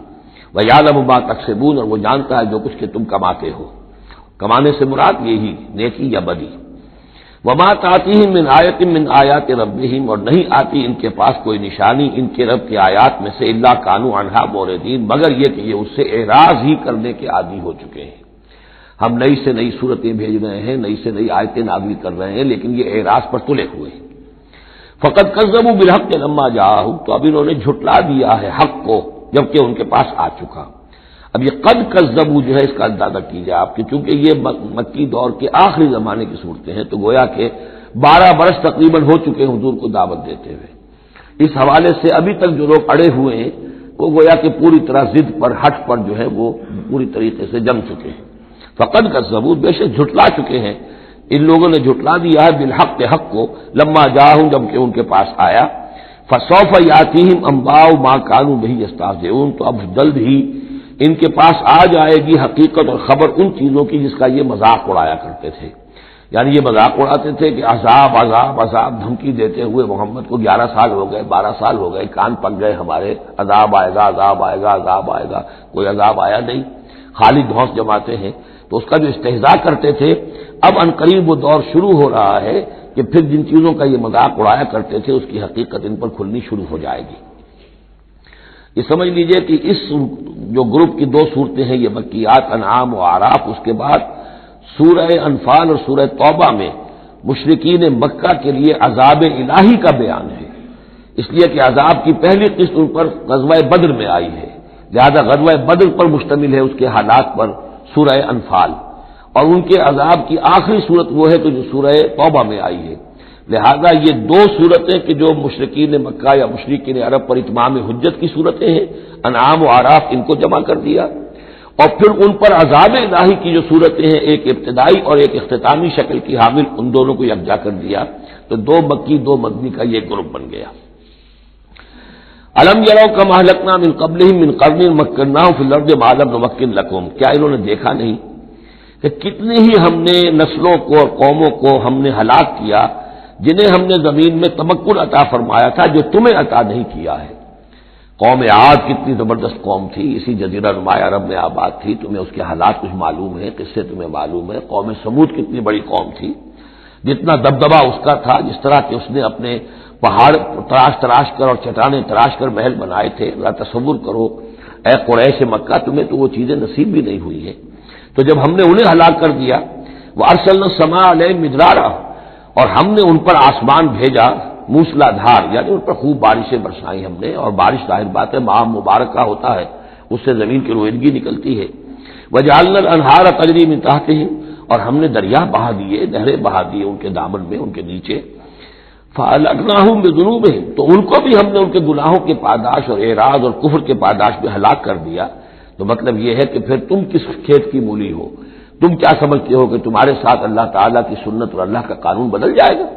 وَيَعْلَمُ مَا تَكْسِبُونَ، اور وہ جانتا ہے جو کچھ کہ تم کماتے ہو. کمانے سے مراد یہی نیکی یا بدی. وَمَا تَأْتِيهِم مِّنْ آیَةٍ مِّنْ آیَاتِ رَبِّهِمْ، اور نہیں آتی ان کے پاس کوئی نشانی ان کے رب کی آیات میں سے، الا كانوا عنها معرضين، مگر یہ کہ یہ اس سے اعراض ہی کرنے کے عادی ہو چکے ہیں. ہم نئی سے نئی صورتیں بھیج رہے ہیں، نئی سے نئی آیتیں نازل کر رہے ہیں، لیکن یہ اعراض پر تلے ہوئے ہیں. فقد كذبوا بالحق لما جاءهم، تو اب انہوں نے جھٹلا دیا ہے حق کو جبکہ ان کے پاس آ چکا. اب یہ قد کذبوا جو ہے اس کا اندازہ کیجیے آپ کہ چونکہ یہ مکی دور کے آخری زمانے کی صورتیں ہیں تو گویا کہ 12 برس تقریباً ہو چکے ہیں حضور کو دعوت دیتے ہوئے. اس حوالے سے ابھی تک جو لوگ اڑے ہوئے ہیں وہ گویا کہ پوری طرح ضد پر ہٹ پر جو ہے وہ پوری طریقے سے جم چکے ہیں. فقد کذبوا، بے شک جھٹلا چکے ہیں ان لوگوں نے، جھٹلا دیا ہے بالحق کے حق کو، لما جاءہم جب کہ ان کے پاس آیا. فسوف یاتیہم انباء ما كانوا به یستہزئون، تو اب جلد ہی ان کے پاس آ جائے گی حقیقت اور خبر ان چیزوں کی جس کا یہ مذاق اڑایا کرتے تھے. یعنی یہ مذاق اڑاتے تھے کہ عذاب عذاب عذاب دھمکی دیتے ہوئے محمد کو 11 سال ہو گئے، 12 سال ہو گئے، کان پک گئے ہمارے، عذاب آئے گا عذاب آئے گا عذاب آئے گا. کوئی عذاب آیا نہیں، خالی دھونس جماتے ہیں. تو اس کا جو استہزاء کرتے تھے اب عنقریب وہ دور شروع ہو رہا ہے کہ پھر جن چیزوں کا یہ مذاق اڑایا کرتے تھے اس کی حقیقت ان پر کھلنی شروع ہو جائے گی. یہ سمجھ لیجئے کہ اس جو گروپ کی 2 صورتیں ہیں یہ مکیات انعام و اعراف، اس کے بعد سورہ انفال اور سورہ توبہ میں مشرکین مکہ کے لیے عذاب الہی کا بیان ہے. اس لیے کہ عذاب کی پہلی قسط ان پر غزوہ بدر میں آئی ہے، لہذا غزوہ بدر پر مشتمل ہے اس کے حالات پر سورہ انفال، اور ان کے عذاب کی آخری صورت وہ ہے تو جو سورہ توبہ میں آئی ہے. لہذا یہ 2 صورتیں کہ جو مشرکین مکہ یا مشرکین عرب پر اتمام حجت کی صورتیں ہیں، انعام و اعراف ان کو جمع کر دیا، اور پھر ان پر عذاب الہی کی جو صورتیں ہیں ایک ابتدائی اور ایک اختتامی شکل کی حامل، ان دونوں کو یکجا کر دیا. تو 2 مکی 2 مدنی کا یہ گروپ بن گیا۔ الم یروا کما اہلکنا من قبلہم من قرن مکناہم فی الارض ما لم نمکن لکم، کیا انہوں نے دیکھا نہیں کہ کتنی ہی ہم نے نسلوں کو اور قوموں کو ہم نے ہلاک کیا جنہیں ہم نے زمین میں تمکن عطا فرمایا تھا جو تمہیں عطا نہیں کیا ہے۔ قوم عاد کتنی زبردست قوم تھی، اسی جزیرہ نما عرب میں آباد تھی، تمہیں اس کے حالات کچھ معلوم ہیں، قصے تمہیں معلوم ہے۔ قوم سمود کتنی بڑی قوم تھی، جتنا دبدبا اس کا تھا، جس طرح کہ اس نے اپنے پہاڑ تراش کر اور چٹانیں تراش کر محل بنائے تھے، ذرا تصور کرو اے قریش مکہ، تمہیں تو وہ چیزیں نصیب بھی نہیں ہوئی ہیں۔ تو جب ہم نے انہیں ہلاک کر دیا، وارسلنا السماء علیہم مدرارا، اور ہم نے ان پر آسمان بھیجا موسلا دھار، یعنی ان پر خوب بارشیں برسائیں ہم نے، اور بارش ظاہر بات ہے ماہ مبارک کا ہوتا ہے، اس سے زمین کی روئیدگی نکلتی ہے۔ وجعلنا الانہار تجری من تحتہم، اور ہم نے دریا بہا دیے، نہریں بہا دیے ان کے دامن میں، ان کے نیچے۔ فأہلکناہم بذنوبہم، تو ان کو بھی ہم نے ان کے گناہوں کے پاداش اور اعراض اور کفر کے پاداش میں ہلاک کر دیا۔ تو مطلب یہ ہے کہ پھر تم کس کھیت کی مولی ہو، تم کیا سمجھتے ہو کہ تمہارے ساتھ اللہ تعالیٰ کی سنت اور اللہ کا قانون بدل جائے گا؟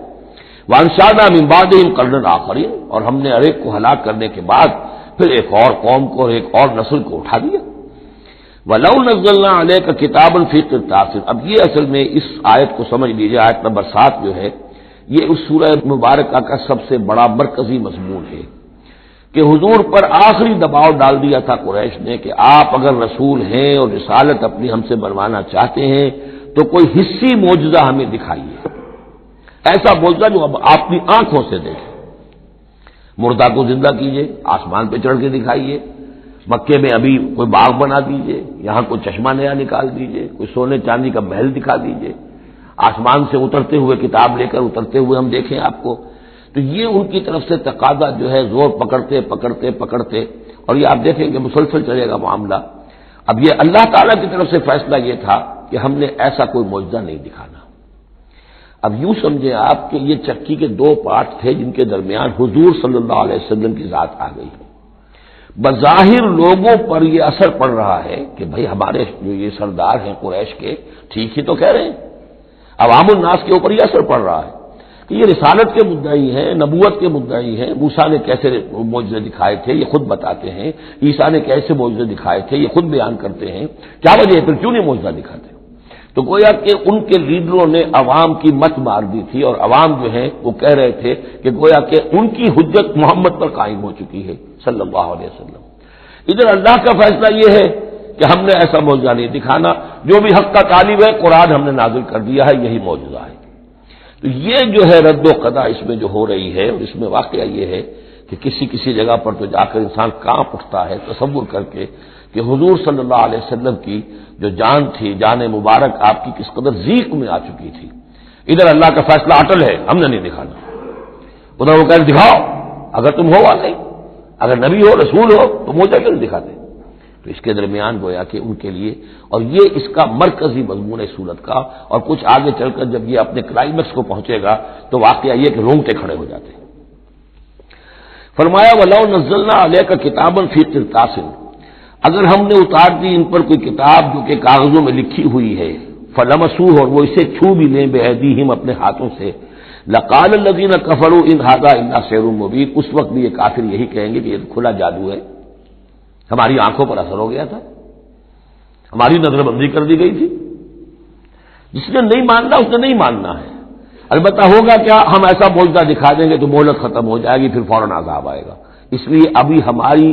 وانشأنا من بعدہم قرنا آخرین، اور ہم نے ہر ایک کو ہلاک کرنے کے بعد پھر ایک اور قوم کو اور ایک اور نسل کو اٹھا دیا۔ وَلَوْ نَزَّلْنَا عَلَيْكَ كِتَابًا فِي قِرْطَاسٍ، اب یہ اصل میں اس آیت کو سمجھ لیجیے، آیت نمبر 7 جو ہے یہ اس سورہ مبارکہ کا سب سے بڑا مرکزی مضمون ہے کہ حضور پر آخری دباؤ ڈال دیا تھا قریش نے کہ آپ اگر رسول ہیں اور رسالت اپنی ہم سے بنوانا چاہتے ہیں تو کوئی حصی معجزہ ہمیں دکھائیے، ایسا معجزہ جو اب اپنی آنکھوں سے دیکھیں، مردہ کو زندہ کیجیے، آسمان پہ چڑھ کے دکھائیے، مکے میں ابھی کوئی باغ بنا دیجیے، یہاں کوئی چشمہ نیا نکال دیجیے، کوئی سونے چاندی کا محل دکھا دیجیے، آسمان سے اترتے ہوئے کتاب لے کر اترتے ہوئے ہم دیکھیں آپ کو۔ تو یہ ان کی طرف سے تقاضا جو ہے زور پکڑتے، اور یہ آپ دیکھیں کہ مسلسل چلے گا معاملہ۔ اب یہ اللہ تعالیٰ کی طرف سے فیصلہ یہ تھا کہ ہم نے ایسا کوئی معجزہ نہیں دکھانا۔ اب یوں سمجھیں آپ کہ یہ چکی کے 2 پارٹ تھے جن کے درمیان حضور صلی اللہ علیہ وسلم کی ذات آ گئی ہے۔ بظاہر لوگوں پر یہ اثر پڑ رہا ہے کہ بھئی ہمارے جو یہ سردار ہیں قریش کے ٹھیک ہی تو کہہ رہے ہیں، عوام الناس کے اوپر یہ اثر پڑ رہا ہے کہ یہ رسالت کے مدعی ہیں، نبوت کے مدعی ہیں، موسیٰ نے کیسے معجزے دکھائے تھے یہ خود بتاتے ہیں، عیسیٰ نے کیسے معجزے دکھائے تھے یہ خود بیان کرتے ہیں، کیا وجہ ہے پھر کیوں نہیں معجزہ دکھاتے؟ تو گویا کہ ان کے لیڈروں نے عوام کی مت مار دی تھی، اور عوام جو ہے وہ کہہ رہے تھے کہ گویا کہ ان کی حجت محمد پر قائم ہو چکی ہے صلی اللہ علیہ وسلم۔ ادھر اللہ کا فیصلہ یہ ہے کہ ہم نے ایسا معجزہ نہیں دکھانا، جو بھی حق کا طالب ہے قرآن ہم نے نازل کر دیا ہے، یہی معجزہ ہے۔ تو یہ جو ہے رد و قضا اس میں جو ہو رہی ہے، اور اس میں واقعہ یہ ہے کہ کسی جگہ پر تو جا کر انسان کانپ اٹھتا ہے تصور کر کے کہ حضور صلی اللہ علیہ وسلم کی جو جان تھی، جان مبارک آپ کی کس قدر ضیق میں آ چکی تھی۔ ادھر اللہ کا فیصلہ اٹل ہے، ہم نے نہیں دکھانا، ادھر وہ کہہ دکھاؤ اگر تم ہو نہیں، اگر نبی ہو رسول ہو تو معجزہ کیوں نہیں دکھاتے؟ تو اس کے درمیان گویا کہ ان کے لیے، اور یہ اس کا مرکزی مضمون ہے سورت کا، اور کچھ آگے چل کر جب یہ اپنے کلائمیکس کو پہنچے گا تو واقعہ یہ کہ رونگٹے کھڑے ہو جاتے ہیں۔ فرمایا وَلَوْ نَزَّلْنَا عَلَيْكَ كِتَابًا فِي قِرْطَاسٍ، اگر ہم نے اتار دی ان پر کوئی کتاب جو کہ کاغذوں میں لکھی ہوئی ہے، فَلَمَسُوهُ، اور وہ اسے چھو بھی لیں بِأَيْدِيهِمْ اپنے ہاتھوں سے، لَقَالَ الَّذِينَ كَفَرُوا إِنْ هَذَا إِلَّا سِحْرٌ مُبِينٌ، اس وقت بھی یہ کافر یہی کہیں گے کہ یہ کھلا جادو ہے، ہماری آنکھوں پر اثر ہو گیا تھا، ہماری نظر بندی کر دی گئی تھی۔ جس نے نہیں ماننا اس نے نہیں ماننا ہے، البتہ ہوگا کیا، ہم ایسا معجزہ دکھا دیں گے تو مہلت ختم ہو جائے گی، پھر فوراً عذاب آئے گا۔ اس لیے ابھی ہماری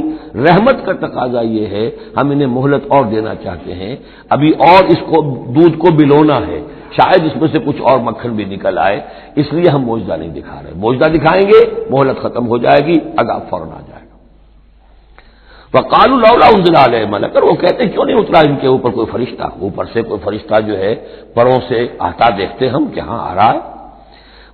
رحمت کا تقاضا یہ ہے، ہم انہیں مہلت اور دینا چاہتے ہیں، ابھی اور اس کو دودھ کو بلونا ہے، شاید اس میں سے کچھ اور مکھن بھی نکل آئے، اس لیے ہم معجزہ نہیں دکھا رہے، معجزہ دکھائیں گے مہلت ختم ہو جائے گی، عذاب فوراً آ جائے گا۔ وَقَالُوا لَوْلَا أُنزِلَ عَلَيْهِ مَلَكٌ، وہ کہتے کیوں نہیں اترا ان کے اوپر کوئی فرشتہ، اوپر سے کوئی فرشتہ جو ہے پروں سے آتا دیکھتے ہم کہ ہاں آ رہا ہے۔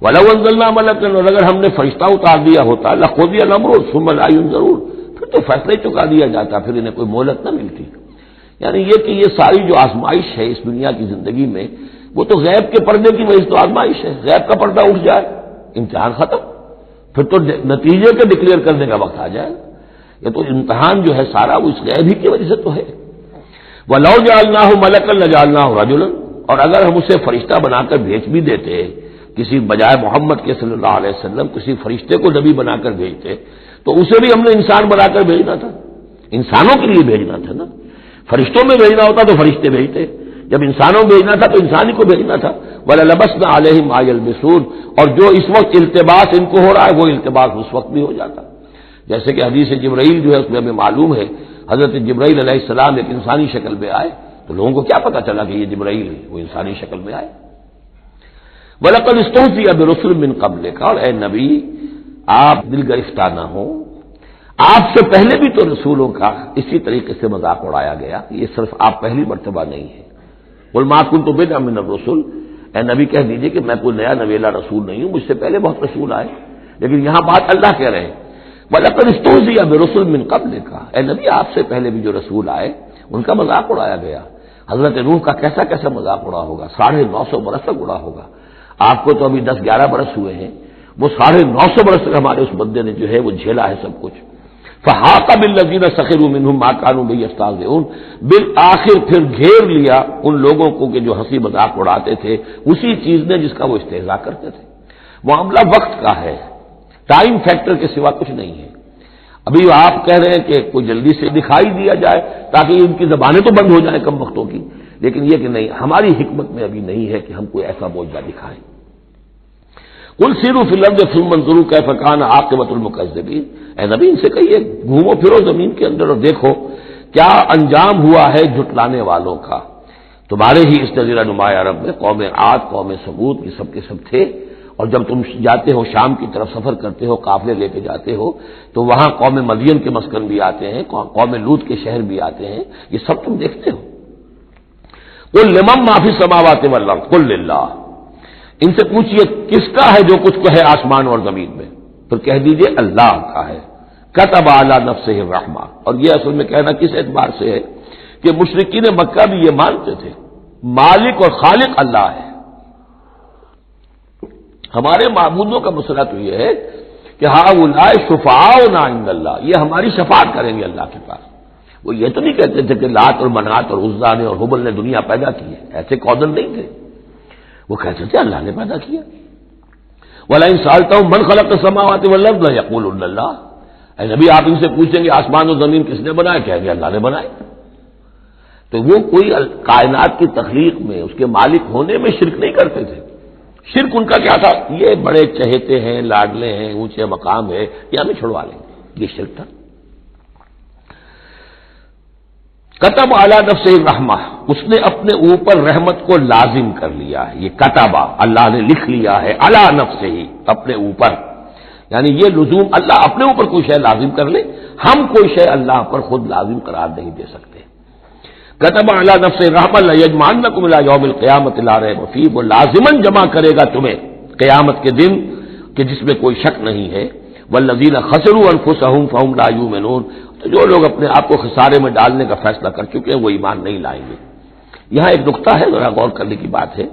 وَلَوْ أَنزَلْنَا مَلَكًا، اور اگر ہم نے فرشتہ اتار دیا ہوتا لَقُضِيَ الْأَمْرُ ثُمَّ لَا يُنظَرُونَ، پھر تو فیصلہ ہی چکا دیا جاتا، پھر انہیں کوئی مہلت نہ ملتی۔ یعنی یہ کہ یہ ساری جو آزمائش ہے اس دنیا کی زندگی میں، وہ تو غیب کے پردے کی وجہ سے تو آزمائش ہے، غیب کا پردہ اٹھ جائے امتحان ختم، پھر تو نتیجے کے ڈکلیئر کرنے کا وقت آ جائے۔ یہ تو امتحان جو ہے سارا وہ اس غیب ہی کی وجہ سے تو ہے۔ وَلَوْ جَعَلْنَاهُ مَلَكًا لَجَعَلْنَاهُ رَجُلًا، اور اگر ہم اسے فرشتہ بنا کر بھیج بھی دیتے کسی بجائے محمد کے صلی اللہ علیہ وسلم کسی فرشتے کو نبی بنا کر بھیجتے تو اسے بھی ہم نے انسان بنا کر بھیجنا تھا، انسانوں کے لیے بھیجنا تھا نا. فرشتوں میں بھیجنا ہوتا تو فرشتے بھیجتے، جب انسانوں میں بھیجنا تھا تو انسان ہی کو بھیجنا تھا. وَلَلَبَسْنَا عَلَيْهِمْ مَا يَلْبِسُونَ، اور جو اس وقت التباس ان کو ہو رہا ہے وہ التباس اس وقت بھی ہو جاتا. جیسے کہ حدیث جبرائیل جو ہے اس میں ہمیں معلوم ہے حضرت جبرائیل علیہ السلام ایک انسانی شکل میں آئے تو لوگوں کو کیا پتا چلا کہ یہ جبرائیل ہے، وہ انسانی شکل میں آئے. وَلَقَدِ اسْتُهْزِئَ بِرُسُلٍ مِّن قَبْلِكَ، اور اے نبی آپ دل گرفتہ نہ ہوں، آپ سے پہلے بھی تو رسولوں کا اسی طریقے سے مذاق اڑایا گیا، یہ صرف آپ پہلی مرتبہ نہیں ہے. قُلْ مَا كُنتُ بِدْعًا مِّنَ الرُّسُلِ، اے نبی کہہ دیجئے کہ میں کوئی نیا نویلا رسول نہیں ہوں، مجھ سے پہلے بہت رسول آئے. لیکن یہاں بات اللہ کہہ رہے ہیں وَلَقَدِ اسْتُهْزِئَ بِرُسُلٍ مِّن قَبْلِكَ، اے نبی آپ سے پہلے بھی جو رسول آئے ان کا مذاق اڑایا گیا. حضرت نوح کا کیسا کیسا مذاق اڑا ہوگا، 950 برس تک اڑا ہوگا. آپ کو تو ابھی 10-11 برس ہوئے ہیں، وہ 950 برس تک ہمارے اس بندے نے جو ہے وہ جھیلا ہے سب کچھ. فحاق بالذین سخروا منهم ما كانوا به يستهزئون، بالآخر پھر گھیر لیا ان لوگوں کو کہ جو ہنسی مذاق اڑاتے تھے اسی چیز نے جس کا وہ استہزاء کرتے تھے. معاملہ وقت کا ہے، ٹائم فیکٹر کے سوا کچھ نہیں ہے. ابھی آپ کہہ رہے ہیں کہ کوئی جلدی سے دکھائی دیا جائے تاکہ ان کی زبانیں تو بند ہو جائیں کم وقتوں کی، لیکن یہ کہ نہیں، ہماری حکمت میں ابھی نہیں ہے کہ ہم کوئی ایسا معجزہ دکھائیں. قل سیروا فی الارض ثم انظروا کیف کان عاقبۃ المکذبین، اے نبی ان سے کہیے گھومو پھرو زمین کے اندر اور دیکھو کیا انجام ہوا ہے جھٹلانے والوں کا. تمہارے ہی اس جزیرہ نما عرب میں قوم عاد، قوم ثمود، یہ سب کے سب تھے. اور جب تم جاتے ہو شام کی طرف سفر کرتے ہو، قافلے لے کے جاتے ہو، تو وہاں قوم مدین کے مسکن بھی آتے ہیں، قوم لوط کے شہر بھی آتے ہیں، یہ سب تم دیکھتے ہو. قل لمن ما فی السماوات والارض قل للہ، ان سے پوچھئے کس کا ہے جو کچھ ہے آسمان اور زمین میں، پھر کہہ دیجئے اللہ کا ہے. کتب علی نفسہ الرحمہ، اور یہ اصل میں کہنا کس اعتبار سے ہے کہ مشرکین مکہ بھی یہ مانتے تھے مالک اور خالق اللہ ہے. ہمارے معبودوں کا مسئلہ تو یہ ہے کہ ہؤلاء شفعاؤنا عند اللہ، یہ ہماری شفاعت کریں گے اللہ کے پاس. وہ یہ تو نہیں کہتے تھے کہ لات اور منات اور عزا نے اور حبل نے دنیا پیدا کی ہے، ایسے قودن نہیں تھے. وہ کہتے تھے اللہ نے پیدا کیا. وَلَئِن سَأَلْتَهُم مَّنْ خَلَقَ السَّمَاوَاتِ وَالْأَرْضَ لَيَقُولُنَّ اللَّهُ، اے نبی آپ ان سے پوچھیں گے آسمان اور زمین کس نے بنائے، کہیں گے اللہ نے بنائے. تو وہ کوئی کائنات کی تخلیق میں اس کے مالک ہونے میں شرک نہیں کرتے تھے. شرک ان کا کیا تھا، یہ بڑے چہیتے ہیں، لاڈلے ہیں، اونچے مقام ہے، یہ ہمیں چھڑوا لیں گے، یہ شرک تھا. کتب علی نفسہ الرحمہ، اس نے اپنے اوپر رحمت کو لازم کر لیا ہے. یہ کتبہ اللہ نے لکھ لیا ہے، علی نفسہ ہی اپنے اوپر، یعنی یہ لزوم اللہ اپنے اوپر کوئی شے لازم کر لے، ہم کوئی شے اللہ پر خود لازم قرار نہیں دے سکتے. کتب علی نفسہ الرحمہ لیجمعنکم الی یوم القیامۃ لا ریب فیہ، وہ لازماً جمع کرے گا تمہیں قیامت کے دن کہ جس میں کوئی شک نہیں ہے. والذین خسروا انفسهم فهم لا یؤمنون، تو جو لوگ اپنے آپ کو خسارے میں ڈالنے کا فیصلہ کر چکے ہیں وہ ایمان نہیں لائیں گے. یہاں ایک نقطہ ہے، ذرا غور کرنے کی بات ہے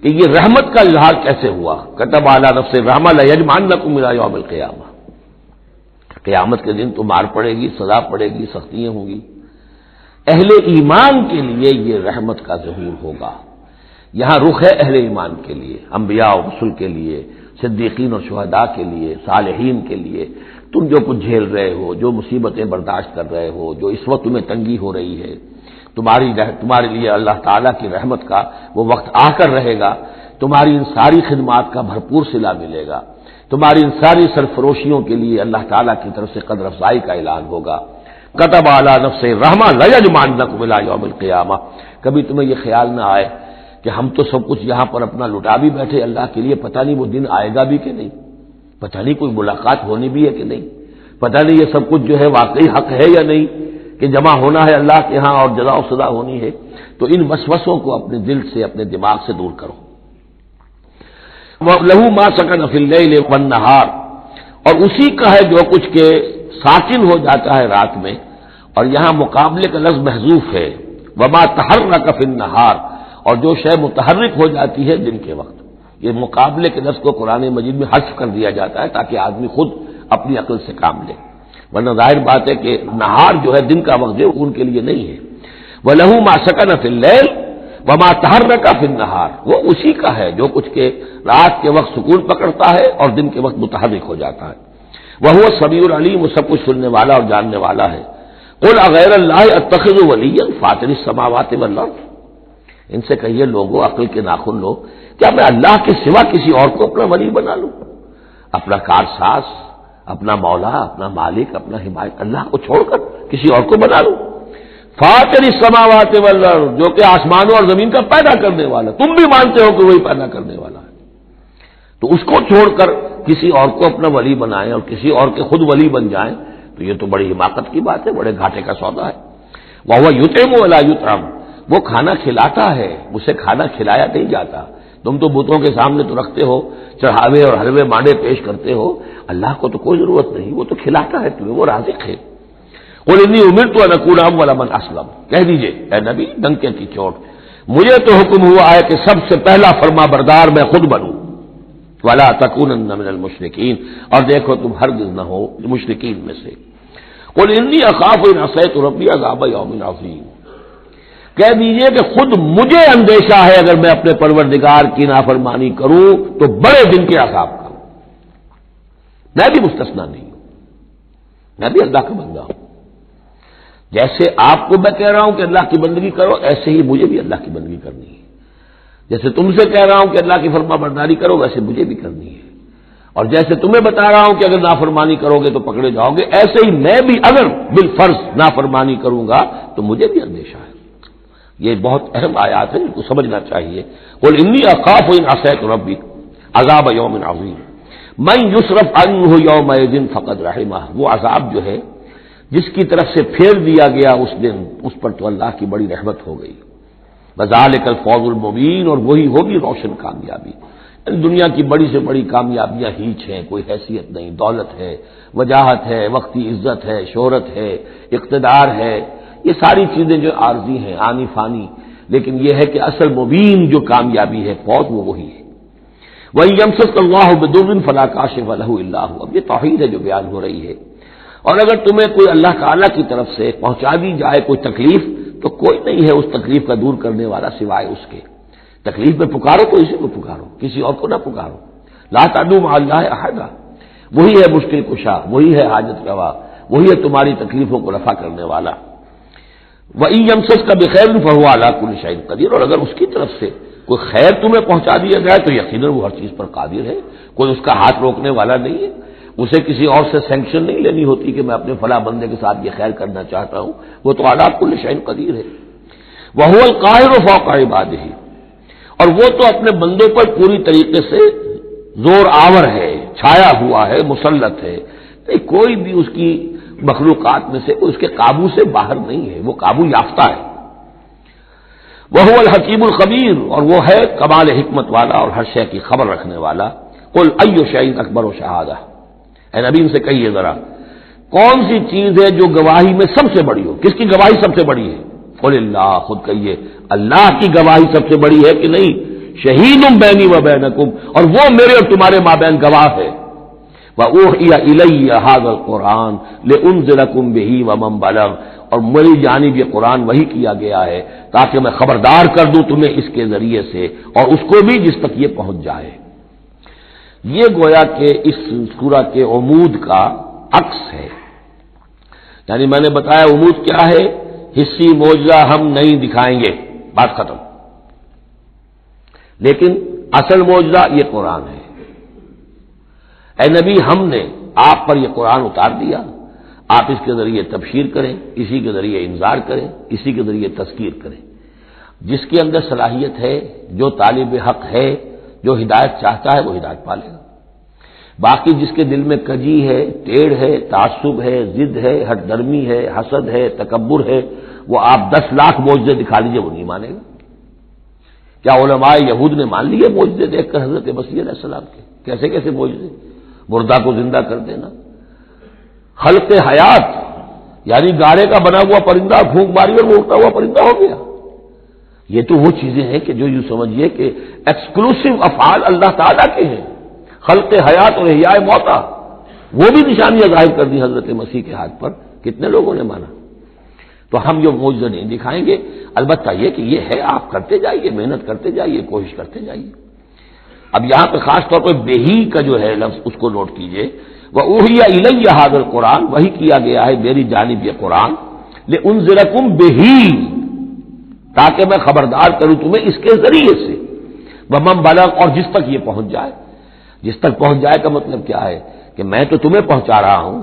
کہ یہ رحمت کا اظہار کیسے ہوا. کتب علی نفسہ الرحمہ لیجمعنکم الی یوم القیامہ، قیامت کے دن تو مار پڑے گی، سزا پڑے گی، سختیاں ہوں گی. اہل ایمان کے لیے یہ رحمت کا ظہور ہوگا. یہاں رخ ہے اہل ایمان کے لیے، انبیاء و رسل کے لیے، صدیقین اور شہداء کے لیے، صالحین کے لیے. تم جو کچھ جھیل رہے ہو، جو مصیبتیں برداشت کر رہے ہو، جو اس وقت تمہیں تنگی ہو رہی ہے، تمہارے لیے اللہ تعالیٰ کی رحمت کا وہ وقت آ کر رہے گا. تمہاری ان ساری خدمات کا بھرپور صلہ ملے گا. تمہاری ان ساری سرفروشیوں کے لیے اللہ تعالیٰ کی طرف سے قدر افزائی کا اعلان ہوگا. کتب علی نفسہ الرحمہ لیجمعنکم الی یوم القیامہ. کبھی تمہیں یہ خیال نہ آئے کہ ہم تو سب کچھ یہاں پر اپنا لٹا بھی بیٹھے اللہ کے لیے، پتہ نہیں وہ دن آئے گا بھی کہ نہیں، پتہ نہیں کوئی ملاقات ہونی بھی ہے کہ نہیں، پتہ نہیں یہ سب کچھ جو ہے واقعی حق ہے یا نہیں کہ جمع ہونا ہے اللہ کے ہاں اور جزا و سزا ہونی ہے. تو ان وسوسوں کو اپنے دل سے، اپنے دماغ سے دور کرو. لَهُ مَا سَكَنَ فِي اللَّيْلِ وَالنَّهَارِ، اور اسی کا ہے جو کچھ کے ساکن ہو جاتا ہے رات میں. اور یہاں مقابلے کا لفظ محذوف ہے، وَمَا تَحَرَّكَ فِي النَّهَارِ، اور جو شے متحرک ہو جاتی ہے دن کے وقت. یہ مقابلے کے لفظ کو قرآن مجید میں حذف کر دیا جاتا ہے تاکہ آدمی خود اپنی عقل سے کام لے، ورنہ ظاہر بات ہے کہ نہار جو ہے دن کا وقت جو ان کے لیے نہیں ہے. وَلَهُ مَا سَكَنَ فِي اللَّيْلِ، وما تحرک فی النہار، وہ اسی کا ہے جو کچھ کے رات کے وقت سکون پکڑتا ہے اور دن کے وقت متحرک ہو جاتا ہے، وہو السمیع العلیم، وہ سب کچھ سننے والا اور جاننے والا ہے۔ قل اغیر اللہ اتخذ ولیا فاطر السماوات والارض، ان سے کہیے لوگوں، عقل کے ناخن لو، کیا میں اللہ کے سوا کسی اور کو اپنا ولی بنا لوں؟ اپنا کارساز، اپنا مولا، اپنا مالک، اپنا حمایت اللہ کو چھوڑ کر کسی اور کو بنا لوں؟ فاطر السماوات والارض، جو کہ آسمانوں اور زمین کا پیدا کرنے والا، تم بھی مانتے ہو کہ وہی پیدا کرنے والا ہے، تو اس کو چھوڑ کر کسی اور کو اپنا ولی بنائیں اور کسی اور کے خود ولی بن جائیں، تو یہ تو بڑی حماقت کی بات ہے، بڑے گھاٹے کا سودا ہے۔ وَهُوَ يُطْعِمُ وَلَا يُطْعَمُ، وہ کھانا کھلاتا ہے، اسے کھانا کھلایا نہیں جاتا۔ تم تو بتوں کے سامنے تو رکھتے ہو، چڑھاوے اور حلوے مانڈے پیش کرتے ہو، اللہ کو تو کوئی ضرورت نہیں، وہ تو کھلاتا ہے تمہیں، وہ رازق ہے۔ قُلْ إِنِّي أُمِرْتُ أَنْ أَكُونَ أَوَّلَ مَنْ أَسْلَمَ، کہہ دیجئے اے نبی ڈنکے کی چوٹ، مجھے تو حکم ہوا ہے کہ سب سے پہلا فرما بردار میں خود بنوں، وَلَا تَكُونَنَّ مِنَ الْمُشْرِكِينَ، اور دیکھو تم ہرگز نہ ہو مشرکین میں سے۔ قُلْ إِنِّي أَخَافُ إِنْ عَصَيْتُ رَبِّي عَذَابَ يَوْمٍ عَظِيمٍ، کہہ دیجئے کہ خود مجھے اندیشہ ہے اگر میں اپنے پروردگار کی نافرمانی کروں تو بڑے دن کے عذاب کا، میں بھی مستثنا نہیں ہوں، میں بھی اللہ کا بندہ ہوں۔ جیسے آپ کو میں کہہ رہا ہوں کہ اللہ کی بندگی کرو، ایسے ہی مجھے بھی اللہ کی بندگی کرنی ہے۔ جیسے تم سے کہہ رہا ہوں کہ اللہ کی فرما برداری کرو، ویسے مجھے بھی کرنی ہے، اور جیسے تمہیں بتا رہا ہوں کہ اگر نافرمانی کرو گے تو پکڑے جاؤ گے، ایسے ہی میں بھی اگر بالفرض نافرمانی کروں گا تو مجھے بھی اندیشہ ہے۔ یہ بہت اہم آیات ہے، ان کو سمجھنا چاہیے۔ قل انی اخاف ان عصیت ربی عذاب یوم عظیم من یصرف عنہ یومئذ فقد رحمہ، وہ عذاب جو ہے جس کی طرف سے پھیر دیا گیا اس دن، اس پر تو اللہ کی بڑی رحمت ہو گئی۔ وذالک الفوز المبین، اور وہی ہوگی روشن کامیابی۔ دنیا کی بڑی سے بڑی کامیابیاں ہیچ ہیں، کوئی حیثیت نہیں، دولت ہے، وجاہت ہے، وقتی عزت ہے، شہرت ہے، اقتدار ہے، یہ ساری چیزیں جو عارضی ہیں، آنی فانی، لیکن یہ ہے کہ اصل مبین جو کامیابی ہے فوز وہ وہی ہے۔ وَإِن يَمْسَسْكَ اللَّهُ بِضُرٍّ فَلَا كَاشِفَ لَهُ إِلَّا هُوَ، اب یہ توحید ہے جو بیان ہو رہی ہے، اور اگر تمہیں کوئی اللہ تعالیٰ کی طرف سے پہنچا دی جائے کوئی تکلیف تو کوئی نہیں ہے اس تکلیف کا دور کرنے والا سوائے اس کے۔ تکلیف میں پکارو تو اسی کو پکارو، کسی اور کو نہ پکارو۔ لا تدعوا مع اللہ احدا، وہی ہے مشکل کشا، وہی ہے حاجت روا، وہی ہے تمہاری تکلیفوں کو رفع کرنے والا۔ وَإِن يَمْسَسْكَ بِخَيْرٍ فَهُوَ عَلَىٰ كُلِّ شَيْءٍ قَدِيرٌ، اور اگر اس کی طرف سے کوئی خیر تمہیں پہنچا دیا جائے تو یقیناً وہ ہر چیز پر قادر ہے، کوئی اس کا ہاتھ روکنے والا نہیں ہے، اسے کسی اور سے سینکشن نہیں لینی ہوتی کہ میں اپنے فلاں بندے کے ساتھ یہ خیر کرنا چاہتا ہوں، وہ تو عَلَىٰ كُلِّ شَيْءٍ قَدِيرٌ ہے۔ وَهُوَ الْقَاهِرُ فَوْقَ عِبَادِهِ، اور وہ تو اپنے بندوں پر پوری طریقے سے زور آور ہے، چھایا ہوا ہے، مسلط ہے، کوئی بھی اس کی مخلوقات میں سے اس کے قابو سے باہر نہیں ہے، وہ قابو یافتہ ہے۔ وَهُوَ الْحَكِيمُ الْخَبِيرُ، اور وہ ہے کمال حکمت والا اور ہر شے کی خبر رکھنے والا۔ قُلْ أَيُّ شَيْءٍ أَكْبَرُ شَهَادَةً، اے نبی ان سے کہیے ذرا کون سی چیز ہے جو گواہی میں سب سے بڑی ہو؟ کس کی گواہی سب سے بڑی ہے؟ قُلِ اللَّهُ، خود کہیے اللہ کی گواہی سب سے بڑی ہے کہ نہیں؟ شہید بینی و بینکم، اور وہ میرے اور تمہارے مابین گواہ ہے۔ وَأُوحِيَ إِلَيَّ هَذَا الْقُرْآنُ لِأُنذِرَكُم بِهِ وَمَن بَلَغَ، اور میری جانب یہ قرآن وحی کیا گیا ہے تاکہ میں خبردار کر دوں تمہیں اس کے ذریعے سے اور اس کو بھی جس تک یہ پہنچ جائے۔ یہ گویا کہ اس سورہ کے عمود کا عکس ہے، یعنی میں نے بتایا عمود کیا ہے، حصی معجزہ ہم نہیں دکھائیں گے، بات ختم، لیکن اصل معجزہ یہ قرآن ہے۔ اے نبی ہم نے آپ پر یہ قرآن اتار دیا، آپ اس کے ذریعے تبشیر کریں، اسی کے ذریعے انذار کریں، اسی کے ذریعے تذکیر کریں۔ جس کے اندر صلاحیت ہے، جو طالب حق ہے، جو ہدایت چاہتا ہے وہ ہدایت پالے گا۔ باقی جس کے دل میں کجی ہے، ٹیڑھ ہے، تعصب ہے، ضد ہے، ہٹ درمی ہے، حسد ہے، تکبر ہے، وہ آپ 10 لاکھ معجزے دکھا دیجیے وہ نہیں مانے گا۔ کیا علماء یہود نے مان لیے معجزے دیکھ کر حضرت مسیح علیہ السلام کے؟ کیسے کیسے معجزے، مردہ کو زندہ کر دینا، خلق حیات، یعنی گارے کا بنا ہوا پرندہ پھونک ماری اور وہ اڑتا ہوا پرندہ ہو گیا۔ یہ تو وہ چیزیں ہیں کہ جو یوں سمجھیے کہ ایکسکلوسیو افعال اللہ تعالیٰ کے ہیں، خلق حیات اور احیاء موتا، وہ بھی نشانیاں ظاہر کر دی حضرت مسیح کے ہاتھ پر، کتنے لوگوں نے مانا؟ تو ہم یہ معجزہ نہیں دکھائیں گے، البتہ یہ کہ یہ ہے، آپ کرتے جائیے، محنت کرتے جائیے، کوشش کرتے جائیے۔ اب یہاں پہ خاص طور پہ بہی کا جو ہے لفظ اس کو نوٹ کیجئے، وَأُوحِيَ إِلَيَّ هَذَا الْقُرْآنُ، وہی کیا گیا ہے میری جانب یہ قرآن، لِأُنذِرَكُم بِهِ، تاکہ میں خبردار کروں تمہیں اس کے ذریعے سے، وَمَن بَلَغَ، اور جس تک یہ پہنچ جائے۔ جس تک پہنچ جائے کا مطلب کیا ہے کہ میں تو تمہیں پہنچا رہا ہوں،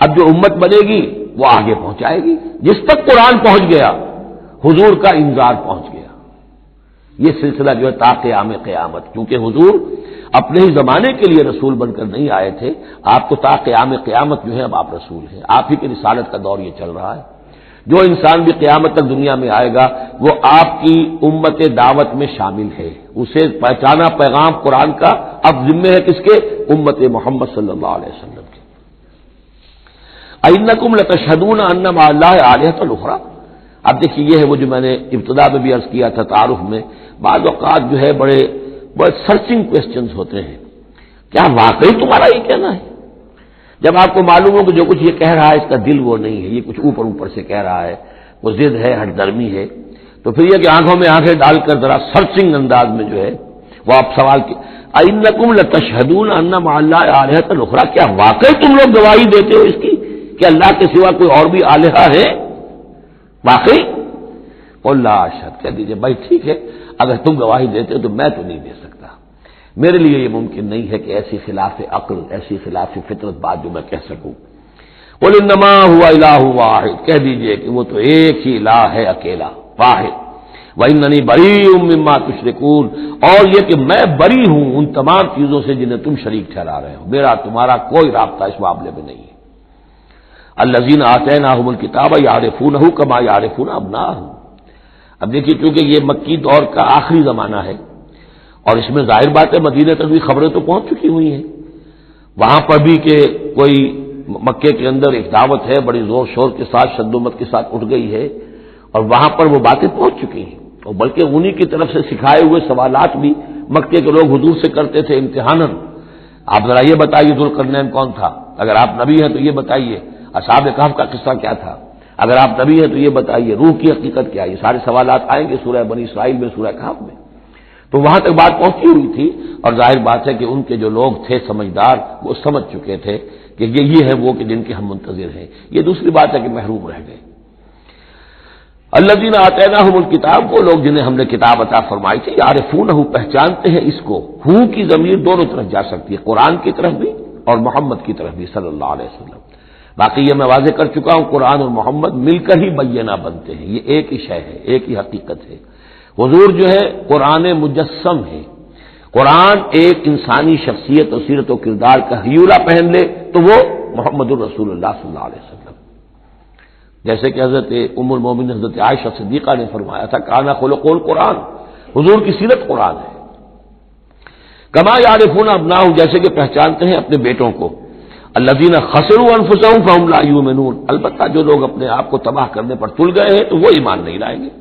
اب جو امت بنے گی وہ آگے پہنچائے گی۔ جس تک قرآن پہنچ گیا حضور کا انذار پہنچ گیا۔ یہ سلسلہ جو ہے تا قیام قیامت، کیونکہ حضور اپنے ہی زمانے کے لیے رسول بن کر نہیں آئے تھے، آپ تو تا قیام قیامت جو ہے اب آپ رسول ہیں، آپ ہی کی رسالت کا دور یہ چل رہا ہے۔ جو انسان بھی قیامت تک دنیا میں آئے گا وہ آپ کی امت دعوت میں شامل ہے، اسے پہچانا پیغام قرآن کا اب ذمہ ہے کس کے؟ امت محمد صلی اللہ علیہ وسلم کے۔ اَإِنَّكُمْ لَتَشْهَدُونَ أَنَّ مَعَ اللَّهِ آلِهَةً أُخْرَىٰ، اب دیکھیے یہ ہے وہ جو میں نے ابتدا میں بھی عرض کیا تھا تعارف میں، بعض اوقات جو ہے بڑے سرچنگ کوسچنز ہوتے ہیں، کیا واقعی تمہارا یہ کہنا ہے؟ جب آپ کو معلوم ہو کہ جو کچھ یہ کہہ رہا ہے اس کا دل وہ نہیں ہے، یہ کچھ اوپر اوپر سے کہہ رہا ہے، وہ ضد ہے، ہٹ درمی ہے، تو پھر یہ کہ آنکھوں میں آنکھیں ڈال کر ذرا سرچنگ انداز میں جو ہے وہ آپ سوال کی اَإِنَّكُمْ لَتَشْهَدُونَ أَنَّ مَعَ اللَّهِ آلِهَةً أُخْرَىٰ، کیا واقعی تم لوگ گواہی دیتے ہو اس کی کہ اللہ کے سوا کوئی اور بھی آلہہ ہے؟ واقعی؟ اللہ اشہد، کہہ دیجیے بھائی ٹھیک ہے، اگر تم گواہی دیتے ہو تو میں تو نہیں دے سکتا، میرے لیے یہ ممکن نہیں ہے کہ ایسی خلاف عقل، ایسی خلاف فطرت بات جو میں کہہ سکوں۔ قُلْ إِنَّمَا هُوَ إِلَٰهٌ وَاحِدٌ، کہہ دیجیے کہ وہ تو ایک ہی الہ ہے، اکیلا، واحد۔ وَإِنَّنِي بَرِيءٌ مِّمَّا تُشْرِكُونَ، اور یہ کہ میں بری ہوں ان تمام چیزوں سے جنہیں تم شریک ٹھہرا رہے ہو، میرا تمہارا کوئی رابطہ اس معاملے میں نہیں ہے۔ الَّذِينَ آتَيْنَاهُمُ الْكِتَابَ يَعْرِفُونَهُ كَمَا يَعْرِفُونَ أَبْنَاءَهُمْ، اب دیکھیے چونکہ یہ مکی دور کا آخری زمانہ ہے اور اس میں ظاہر بات ہے مدینہ تک بھی خبریں تو پہنچ چکی ہوئی ہیں، وہاں پر بھی کہ کوئی مکے کے اندر ایک دعوت ہے بڑی زور شور کے ساتھ، شدومت کے ساتھ اٹھ گئی ہے، اور وہاں پر وہ باتیں پہنچ چکی ہیں، اور بلکہ انہی کی طرف سے سکھائے ہوئے سوالات بھی مکے کے لوگ حضور سے کرتے تھے امتحاناً۔ آپ ذرا یہ بتائیے ذوالقرنین کون تھا، اگر آپ نبی ہیں تو یہ بتائیے، اصحاب کہف کا قصہ کیا تھا، اگر آپ نبی ہیں تو یہ بتائیے، روح کی حقیقت کیا ہے، یہ سارے سوالات آئیں گے سورہ بنی اسرائیل میں، سورہ کہف میں۔ تو وہاں تک بات پہنچی ہوئی تھی، اور ظاہر بات ہے کہ ان کے جو لوگ تھے سمجھدار وہ سمجھ چکے تھے کہ یہ ہے وہ کہ جن کے ہم منتظر ہیں۔ یہ دوسری بات ہے کہ محروم رہ گئے۔ الذین آتیناہم الکتاب، وہ لوگ جنہیں ہم نے کتاب عطا فرمائی تھی، یعرفونہ، پہچانتے ہیں اس کو، ہو کی ضمیر دونوں طرف جا سکتی ہے، قرآن کی طرف بھی اور محمد کی طرف بھی صلی اللہ علیہ وسلم۔ باقی یہ میں واضح کر چکا ہوں، قرآن اور محمد مل کر ہی بینہ بنتے ہیں، یہ ایک ہی شے ہے، ایک ہی حقیقت ہے۔ حضور جو ہے قرآن مجسم ہے، قرآن ایک انسانی شخصیت اور سیرت و کردار کا ہیولہ پہن لے تو وہ محمد الرسول اللہ صلی اللہ علیہ وسلم، جیسے کہ حضرت ام المومنین حضرت عائشہ صدیقہ نے فرمایا تھا کانا خلق القرآن، حضور کی سیرت قرآن ہے۔ کما یعرفون ابناءہم، جیسے کہ پہچانتے ہیں اپنے بیٹوں کو۔ الذین خسروا انفسہم فہم لا یؤمنون، البتہ جو لوگ اپنے آپ کو تباہ کرنے پر تل گئے ہیں تو وہ ایمان نہیں لائیں گے۔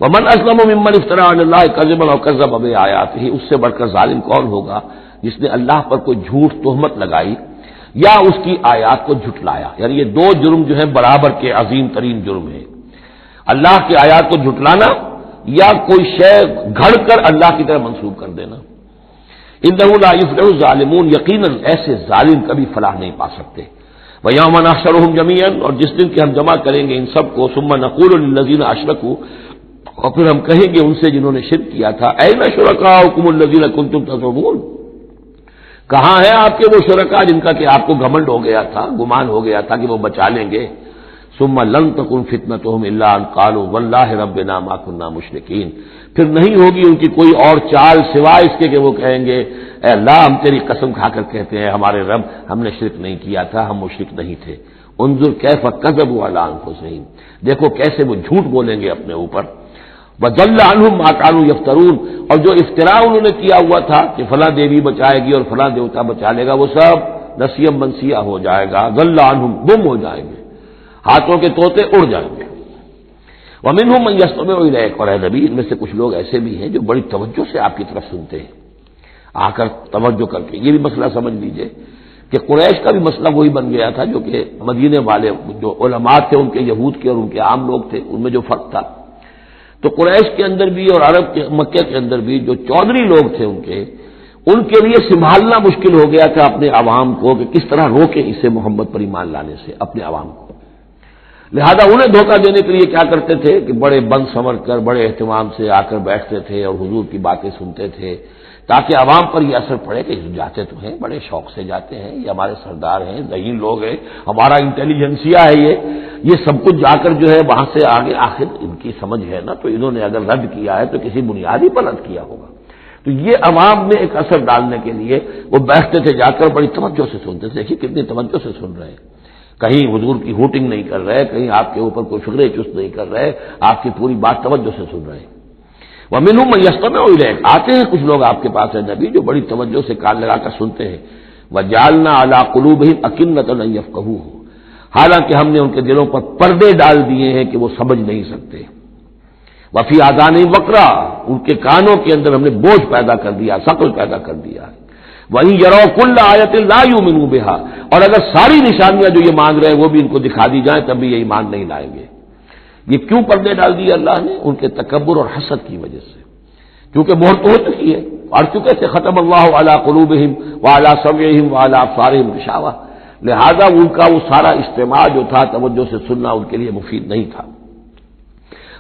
ومن اسلم ممن افترى علی اللہ کذبا وکذب بآیاتہ، اس سے بڑھ کر ظالم کون ہوگا جس نے اللہ پر کوئی جھوٹ تہمت لگائی یا اس کی آیات کو جھٹلایا، یعنی یہ دو جرم جو ہیں برابر کے عظیم ترین جرم ہیں، اللہ کی آیات کو جھٹلانا یا کوئی شے گھڑ کر اللہ کی طرف منسوب کر دینا۔ انہ لا یفلح الظالمون، یقیناً ایسے ظالم کبھی فلاح نہیں پا سکتے۔ ویوم نحشرہم جمیعا، اور جس دن کہ ہم جمع کریں گے ان سب کو، ثم نقول للذین اشرکوا، اور پھر ہم کہیں گے ان سے جنہوں نے شرک کیا تھا، این شرکاؤکم الذین کنتم تزعمون، کہاں ہیں آپ کے وہ شرکاء جن کا کہ آپ کو گھمنڈ ہو گیا تھا، گمان ہو گیا تھا کہ وہ بچا لیں گے۔ ثم لن تکن فتنتهم الا ان قالوا واللہ ربنا ما كنا مشرکین، پھر نہیں ہوگی ان کی کوئی اور چال سوائے اس کے کہ وہ کہیں گے اے اللہ ہم تیری قسم کھا کر کہتے ہیں ہمارے رب ہم نے شرک نہیں کیا تھا، ہم مشرک نہیں تھے۔ انظر کیف کذبوا علی انفسہم، دیکھو کیسے وہ جھوٹ بولیں گے اپنے اوپر۔ وضل عنہم ما كانوا یفترون، اور جو افتراء انہوں نے کیا ہوا تھا کہ فلاں دیوی بچائے گی اور فلاں دیوتا بچا لے گا، وہ سب نسیم منسیہ ہو جائے گا، ضل عنہم، گم ہو جائیں گے، ہاتھوں کے طوطے اڑ جائیں گے۔ ومنہم من یستمع الیک، اور اے نبی ان میں سے کچھ لوگ ایسے بھی ہیں جو بڑی توجہ سے آپ کی طرف سنتے ہیں، آ کر توجہ کر کے۔ یہ بھی مسئلہ سمجھ لیجئے کہ قریش کا بھی مسئلہ وہی بن گیا تھا جو کہ مدینے والے جو علماء تھے ان کے یہود کے اور ان کے عام لوگ تھے ان میں جو فرق تھا، تو قریش کے اندر بھی اور عرب کے مکہ کے اندر بھی جو چودھری لوگ تھے ان کے لیے سنبھالنا مشکل ہو گیا تھا اپنے عوام کو کہ کس طرح روکیں اسے محمد پر ایمان لانے سے اپنے عوام کو۔ لہذا انہیں دھوکہ دینے کے لیے کیا کرتے تھے کہ بڑے بند سمر کر بڑے اہتمام سے آ کر بیٹھتے تھے اور حضور کی باتیں سنتے تھے تاکہ عوام پر یہ اثر پڑے کہ جاتے تو ہیں، بڑے شوق سے جاتے ہیں، یہ ہمارے سردار ہیں، ذہین لوگ ہیں، ہمارا انٹیلیجنسیا ہے، یہ سب کچھ جا کر جو ہے وہاں سے آگے آخر ان کی سمجھ ہے نا، تو انہوں نے اگر رد کیا ہے تو کسی بنیادی پر رد کیا ہوگا۔ تو یہ عوام میں ایک اثر ڈالنے کے لیے وہ بیٹھتے تھے جا کر بڑی توجہ سے سنتے تھے، دیکھیے کتنی توجہ سے سن رہے ہیں، کہیں حضور کی ہوٹنگ نہیں کر رہے، کہیں آپ کے اوپر کوئی فکر چست نہیں کر رہے، آپ کی پوری بات توجہ سے سن رہے ہیں۔ وَمِنْهُمْ مَن يَسْتَمِعُ إِلَيْكَ، آتے ہیں کچھ لوگ آپ کے پاس ہے نبی جو بڑی توجہ سے کان لگا کر سنتے ہیں۔ وَجَعَلْنَا عَلَىٰ قُلُوبِهِمْ أَكِنَّةً أَن يَفْقَهُوهُ، حالانکہ ہم نے ان کے دلوں پر پردے ڈال دیے ہیں کہ وہ سمجھ نہیں سکتے۔ وَفِي آذَانِهِمْ وَقْرًا، ان کے کانوں کے اندر ہم نے بوجھ پیدا کر دیا، ثقل پیدا کر دیا۔ وَإِن يَرَوْا كُلَّ آيَةٍ لَا يُؤْمِنُوا بِهَا، اور اگر ساری نشانیاں جو یہ مانگ رہے ہیں وہ بھی ان کو دکھا دی جائیں تب بھی یہ ایمان نہیں لائیں گے۔ یہ کیوں پردے ڈال دیے اللہ نے؟ ان کے تکبر اور حسد کی وجہ سے، کیونکہ مہر تو ہو چکی ہے، اور چکے تھے ختم اللہ علی قلوبہم وعلی سمعہم وعلی ابصارہم غشاوہ، لہذا ان کا وہ سارا استماع جو تھا توجہ سے سننا ان کے لیے مفید نہیں تھا۔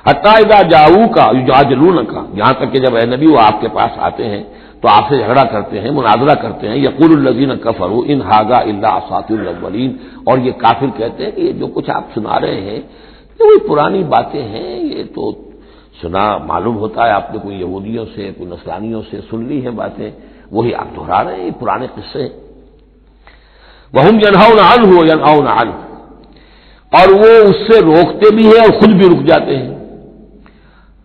حتی اذا جاؤوک یجادلونک، یہاں تک کہ جب اے نبی وہ آپ کے پاس آتے ہیں تو آپ سے جھگڑا کرتے ہیں، مناظرہ کرتے ہیں، یقول الذین کفروا ان ھذا الا اساطیر الاولین، اور یہ کافر کہتے ہیں کہ یہ جو کچھ آپ سنا رہے ہیں یہ وہی پرانی باتیں ہیں، یہ تو سنا معلوم ہوتا ہے آپ نے کوئی یہودیوں سے کوئی نصرانیوں سے سن لی ہیں باتیں، وہی آپ دہرا رہے ہیں، یہ پرانے قصے ہیں۔ وَهُمْ يَنْهَوْنَ عَنْهُ وَيَنْأَوْنَ عَنْهُ، اور وہ اس سے روکتے بھی ہیں اور خود بھی رک جاتے ہیں۔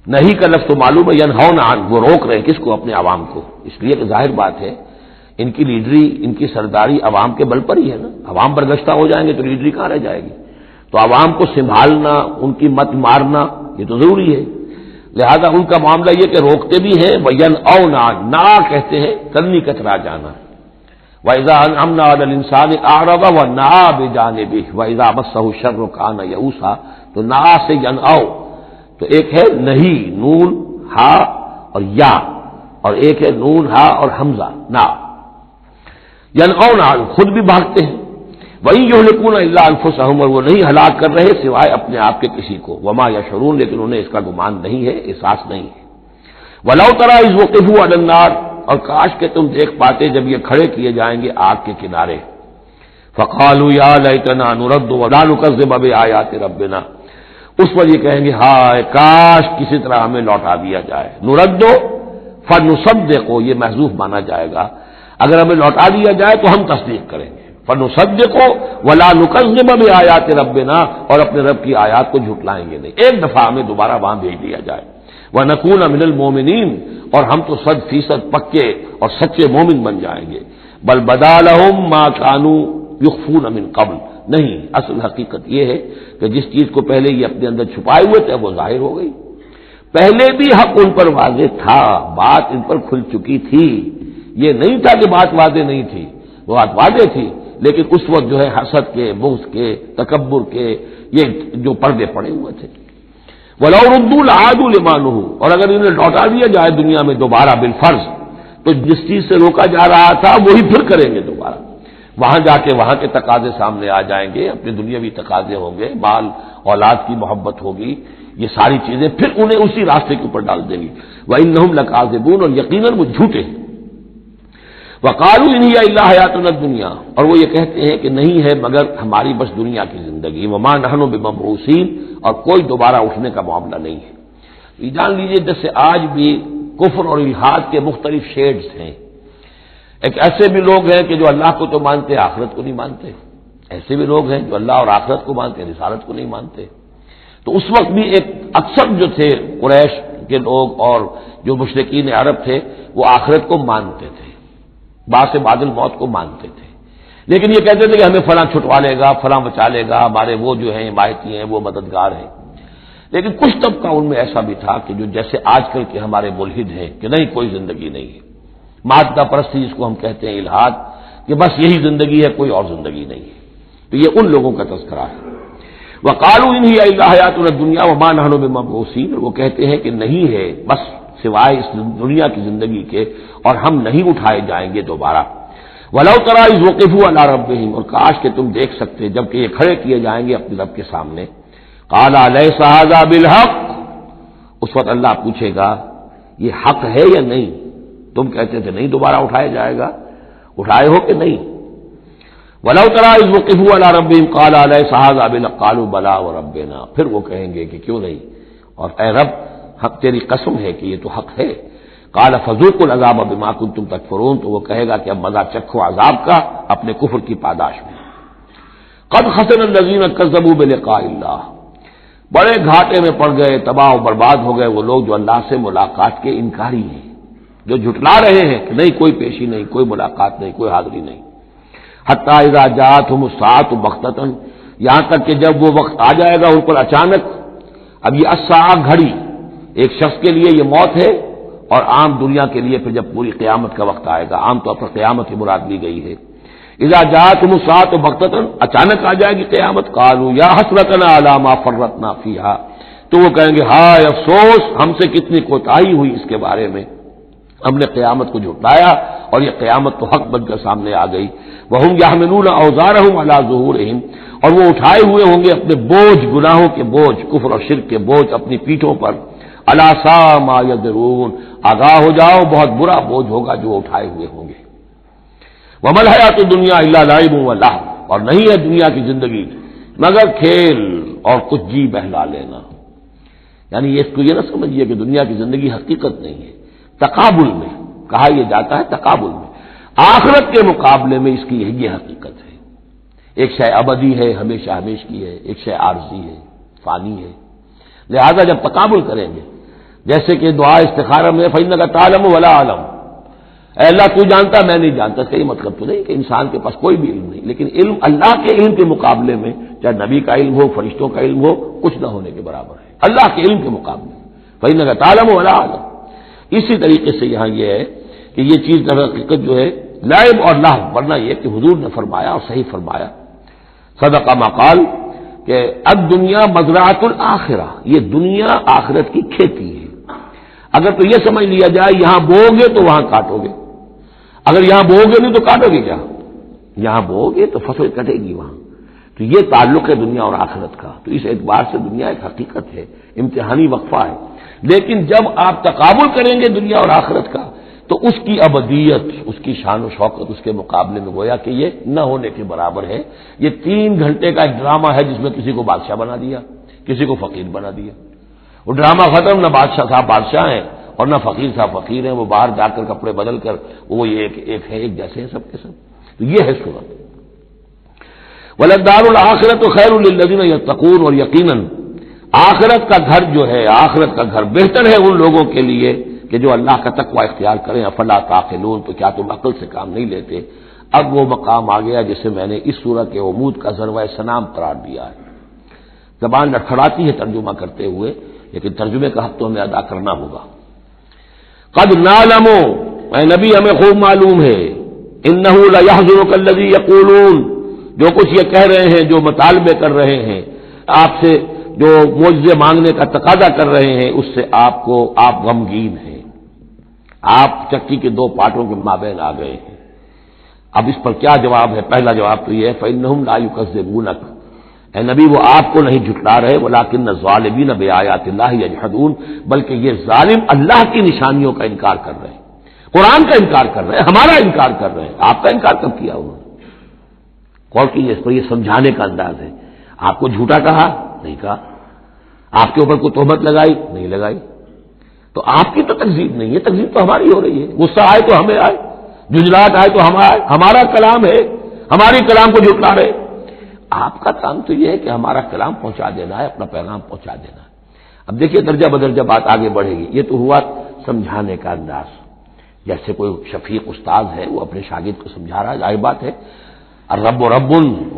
نہیں کا لفظ تو معلوم ہے، ینہون عن، وہ روک رہے ہیں کس کو؟ اپنے عوام کو، اس لیے کہ ظاہر بات ہے ان کی لیڈری ان کی سرداری عوام کے بل پر ہی ہے نا، عوام برگشتہ ہو جائیں گے تو لیڈری کہاں رہ جائے گی؟ تو عوام کو سنبھالنا، ان کی مت مارنا یہ تو ضروری ہے، لہذا ان کا معاملہ یہ کہ روکتے بھی ہیں۔ وَيَنْأَوْنَ عَنْ، نا کہتے ہیں تنی کترا جانا۔ وَإِذَا أَنْعَمْنَا عَلَى الْإِنسَانِ أَعْرَضَ وَنَأَىٰ بِجَانِبِهِ وَإِذَا مَسَّهُ الشَّرُّ كَانَ يَئُوسًا، تو نا سے ینأو، تو ایک ہے نہیں نون ہا اور یا، اور ایک ہے نون ہا اور حمزہ نا، ینأون عن، خود بھی بھاگتے ہیں۔ وَإِن يُهْلِكُونَ إِلَّا أَنفُسَهُمْ، اور وہ نہیں ہلاک کر رہے سوائے اپنے آپ کے کسی کو۔ وما یشعرون، لیکن انہیں اس کا گمان نہیں ہے، احساس نہیں ہے۔ وَلَوْ تَرَىٰ إِذْ وُقِفُوا عَلَى النَّارِ، اور کاش کہ تم دیکھ پاتے جب یہ کھڑے کیے جائیں گے آگ کے کنارے۔ فَقَالُوا يَا لَيْتَنَا نُرَدُّ وَلَا نُكَذِّبَ بِآيَاتِ رَبِّنَا، اس وقت یہ کہیں گے ہائے کاش کسی طرح ہمیں لوٹا دیا جائے۔ نُرَدُّ فَنُصَدِّقُ، یہ محذوف مانا جائے گا، اگر ہمیں لوٹا دیا جائے تو ہم تصدیق کریں گے۔ فَنُصَدِّقُ وَلَا نُكَذِّبَ بِآيَاتِ رَبِّنَا، اور اپنے رب کی آیات کو جھٹلائیں گے نہیں، ایک دفعہ ہمیں دوبارہ وہاں بھیج دیا جائے۔ وَنَكُونَ مِنَ الْمُؤْمِنِينَ، اور ہم تو 100% پکے اور سچے مومن بن جائیں گے۔ بل بدا لهم ما كانوا يخفون من قبل، نہیں، اصل حقیقت یہ ہے کہ جس چیز کو پہلے یہ اپنے اندر چھپائے ہوئے تھے وہ ظاہر ہو گئی۔ پہلے بھی حق ان پر واضح تھا، بات ان پر کھل چکی تھی، یہ نہیں تھا کہ بات واضح نہیں تھی، وہ بات واضح تھی، لیکن اس وقت جو ہے حسد کے، بغض کے، تکبر کے یہ جو پردے پڑے ہوئے تھے۔ وَلَوْ رُدُّوا لَعَادُوا لِمَا نُهُوا، اور اگر انہیں لوٹا دیا جائے دنیا میں دوبارہ بالفرض، تو جس چیز سے روکا جا رہا تھا وہی پھر کریں گے دوبارہ، وہاں جا کے وہاں کے تقاضے سامنے آ جائیں گے، اپنے دنیاوی تقاضے ہوں گے، مال اولاد کی محبت ہوگی، یہ ساری چیزیں پھر انہیں اسی راستے کے اوپر ڈال دیں گی۔ وَإِنَّهُمْ لَكَاذِبُونَ، اور یقیناً وہ جھوٹے ہیں۔ وَقَالُوا إِنْ هِيَ إِلَّا حَيَاتُنَا الدُّنْيَا، اور وہ یہ کہتے ہیں کہ نہیں ہے مگر ہماری بس دنیا کی زندگی، وَمَا نَحْنُ بِمَبْعُوثِينَ، اور کوئی دوبارہ اٹھنے کا معاملہ نہیں ہے۔ یہ جان لیجیے جیسے آج بھی کفر اور الحاد کے مختلف شیڈز ہیں، ایک ایسے بھی لوگ ہیں کہ جو اللہ کو تو مانتے آخرت کو نہیں مانتے، ایسے بھی لوگ ہیں جو اللہ اور آخرت کو مانتے رسالت کو نہیں مانتے۔ تو اس وقت بھی ایک اکثر جو تھے قریش کے لوگ اور جو مشرکین عرب تھے وہ آخرت کو مانتے تھے، بعد سے بعد الموت کو مانتے تھے، لیکن یہ کہتے تھے کہ ہمیں فلاں چھٹوا لے گا، فلاں بچا لے گا، ہمارے وہ جو ہیں حمایتی ہیں، وہ مددگار ہیں۔ لیکن کچھ طبقہ ان میں ایسا بھی تھا کہ جو جیسے آج کل کے ہمارے ملحد ہیں کہ نہیں کوئی زندگی نہیں ہے، مادہ پرستی جس کو ہم کہتے ہیں الحاد، کہ بس یہی زندگی ہے، کوئی اور زندگی نہیں ہے۔ تو یہ ان لوگوں کا تذکرہ ہے۔ وقالوا ان هي الا حیاتنا الدنیا وما نحن بمبعوثین، وہ کہتے ہیں کہ نہیں ہے بس سوائے اس دنیا کی زندگی کے، اور ہم نہیں اٹھائے جائیں گے دوبارہ۔ ولو تری اذ وقفوا علی ربہم، اور کاش کہ تم دیکھ سکتے جبکہ یہ کھڑے کیے جائیں گے اپنے رب کے سامنے۔ قال الیس ھذا بالحق، اس وقت اللہ پوچھے گا یہ حق ہے یا نہیں؟ تم کہتے تھے نہیں دوبارہ اٹھایا جائے گا، اٹھائے ہو کہ نہیں؟ ولو تری اذ وقفوا علی ربہم قال الیس ھذا بالحق قالوا بلی وربنا، پھر وہ کہیں گے کہ کیوں نہیں، اور اے رب حق تیری قسم ہے کہ یہ تو حق ہے۔ قال فذوقوا العذاب بما کنتم تکفرون، تو وہ کہے گا کہ اب مزہ چکھو عذاب کا اپنے کفر کی پاداش میں۔ قد خسر الذین کذبوا بلقاء اللہ، بڑے گھاٹے میں پڑ گئے، تباہ و برباد ہو گئے وہ لوگ جو اللہ سے ملاقات کے انکاری ہیں، جو جھٹلا رہے ہیں کہ نہیں کوئی پیشی نہیں، کوئی ملاقات نہیں، کوئی حاضری نہیں۔ حتی اذا جاءتهم الساعة بغتة، یہاں تک کہ جب وہ وقت آ جائے گا ان پر اچانک۔ اب یہ الساعہ گھڑی ایک شخص کے لیے یہ موت ہے، اور عام دنیا کے لیے پھر جب پوری قیامت کا وقت آئے گا، عام طور پر قیامت ہی مراد لی گئی ہے۔ اذا جاءتهم الساعة بغتة، اچانک آ جائے گی قیامت۔ قالوا یا حسرتنا علی ما فرطنا فیہا، تو وہ کہیں گے ہائے افسوس ہم سے کتنی کوتاہی ہوئی اس کے بارے میں، ہم نے قیامت کو جھٹلایا اور یہ قیامت تو حق بن کر سامنے آ گئی۔ وہم یحملون اوزارہم علی ظہورہم، اور وہ اٹھائے ہوئے ہوں گے اپنے بوجھ، گناہوں کے بوجھ، کفر اور شرک کے بوجھ اپنی پیٹھوں پر۔ الا ساء ما یذرون، آگاہ ہو جاؤ بہت برا بوجھ ہوگا جو اٹھائے ہوئے ہوں گے۔ وما الحیات الدنیا الا لعب ولہو، اور نہیں ہے دنیا کی زندگی مگر کھیل اور کچھ جی بہلا لینا۔ یعنی اس کو یہ نہ سمجھیے کہ دنیا کی زندگی حقیقت نہیں ہے، تقابل میں کہا یہ جاتا ہے، تقابل میں آخرت کے مقابلے میں اس کی یہ حقیقت ہے۔ ایک شے ابدی ہے، ہمیشہ ہمیش کی ہے، ایک شے عارضی ہے، فانی ہے۔ لہذا جب تقابل کریں گے، جیسے کہ دعا استخارہ میں فإنک تعلم ولا اعلم، اے اللہ تو جانتا میں نہیں جانتا، اس کا یہ مطلب تو نہیں کہ انسان کے پاس کوئی بھی علم نہیں، لیکن علم اللہ کے علم کے مقابلے میں، چاہے نبی کا علم ہو، فرشتوں کا علم ہو، کچھ نہ ہونے کے برابر ہے اللہ کے علم کے مقابلے میں۔ فإنک تعلم ولا اعلم، اسی طریقے سے یہاں یہ ہے کہ یہ چیز در حقیقت جو ہے لعب اور لہو، ورنہ یہ کہ حضور نے فرمایا اور صحیح فرمایا، صدق ما قال، کہ الدنیا مزرعۃ الآخرہ، یہ دنیا آخرت کی کھیتی ہے۔ اگر تو یہ سمجھ لیا جائے یہاں بو گے تو وہاں کاٹو گے، اگر یہاں بو گے نہیں تو کاٹو گے کیا؟ یہاں بو گے تو فصل کٹے گی وہاں۔ تو یہ تعلق ہے دنیا اور آخرت کا، تو اس اعتبار سے دنیا ایک حقیقت ہے، امتحانی وقفہ ہے۔ لیکن جب آپ تقابل کریں گے دنیا اور آخرت کا تو اس کی ابدیت، اس کی شان و شوکت اس کے مقابلے میں گویا کہ یہ نہ ہونے کے برابر ہے۔ یہ 3 گھنٹے کا ایک ڈرامہ ہے جس میں کسی کو بادشاہ بنا دیا، کسی کو فقیر بنا دیا۔ وہ ڈرامہ ختم، نہ بادشاہ صاحب بادشاہ ہیں اور نہ فقیر صاحب فقیر ہیں، وہ باہر جا کر کپڑے بدل کر وہ ایک ہے، ایک جیسے ہیں سب کے سب۔ تو یہ ہے صورت۔ وَلَلدَّارُ الْآخِرَةُ خَيْرٌ لِّلَّذِينَ يَتَّقُونَ، اور یقیناً آخرت کا گھر جو ہے، آخرت کا گھر بہتر ہے ان لوگوں کے لیے کہ جو اللہ کا تقوی اختیار کریں۔ افلا تعقلون، تو کیا تم عقل سے کام نہیں لیتے؟ اب وہ مقام آ گیا جسے میں نے اس سورۃ کے عمود کا ذروہ سنام قرار دیا ہے۔ زبان لڑکھڑاتی ہے ترجمہ کرتے ہوئے، لیکن ترجمے کا حق تو ہمیں ادا کرنا ہوگا۔ قد نعلم، اے نبی ہمیں خوب معلوم ہے، انہ لیحزنک الذی یقولون، جو کچھ یہ کہہ رہے ہیں، جو مطالبے کر رہے ہیں آپ سے، جو معجزے مانگنے کا تقاضا کر رہے ہیں، اس سے آپ غمگین ہیں، آپ چکی کے 2 پارٹوں کے مابین آ گئے ہیں۔ اب اس پر کیا جواب ہے؟ پہلا جواب تو یہ ہے فإنہم لا یکذبونک، اے نبی وہ آپ کو نہیں جھٹلا رہے، ولکن الظالمین بآیات اللہ یجحدون، بلکہ یہ ظالم اللہ کی نشانیوں کا انکار کر رہے ہیں، قرآن کا انکار کر رہے ہیں، ہمارا انکار کر رہے ہیں۔ آپ کا انکار کب کیا انہوں نے؟ غور کیجیے، اس پر یہ سمجھانے کا انداز ہے۔ آپ کو جھوٹا کہا؟ نہیں کہا۔ آپ کے اوپر کوئی تہمت لگائی؟ نہیں لگائی۔ تو آپ کی تو تکذیب نہیں ہے، تکذیب تو ہماری ہو رہی ہے۔ غصہ آئے تو ہمیں آئے، جھنجھلاہٹ آئے تو ہمیں آئے، ہمارا کلام ہے، ہماری کلام کو جھٹلا رہے۔ آپ کا کام تو یہ ہے کہ ہمارا کلام پہنچا دینا ہے، اپنا پیغام پہنچا دینا ہے۔ اب دیکھیے درجہ بدرجہ بات آگے بڑھے گی۔ یہ تو ہوا سمجھانے کا انداز، جیسے کوئی شفیق استاد ہے وہ اپنے شاگرد کو سمجھا رہا ہے، ظاہر بات ہے الرب رب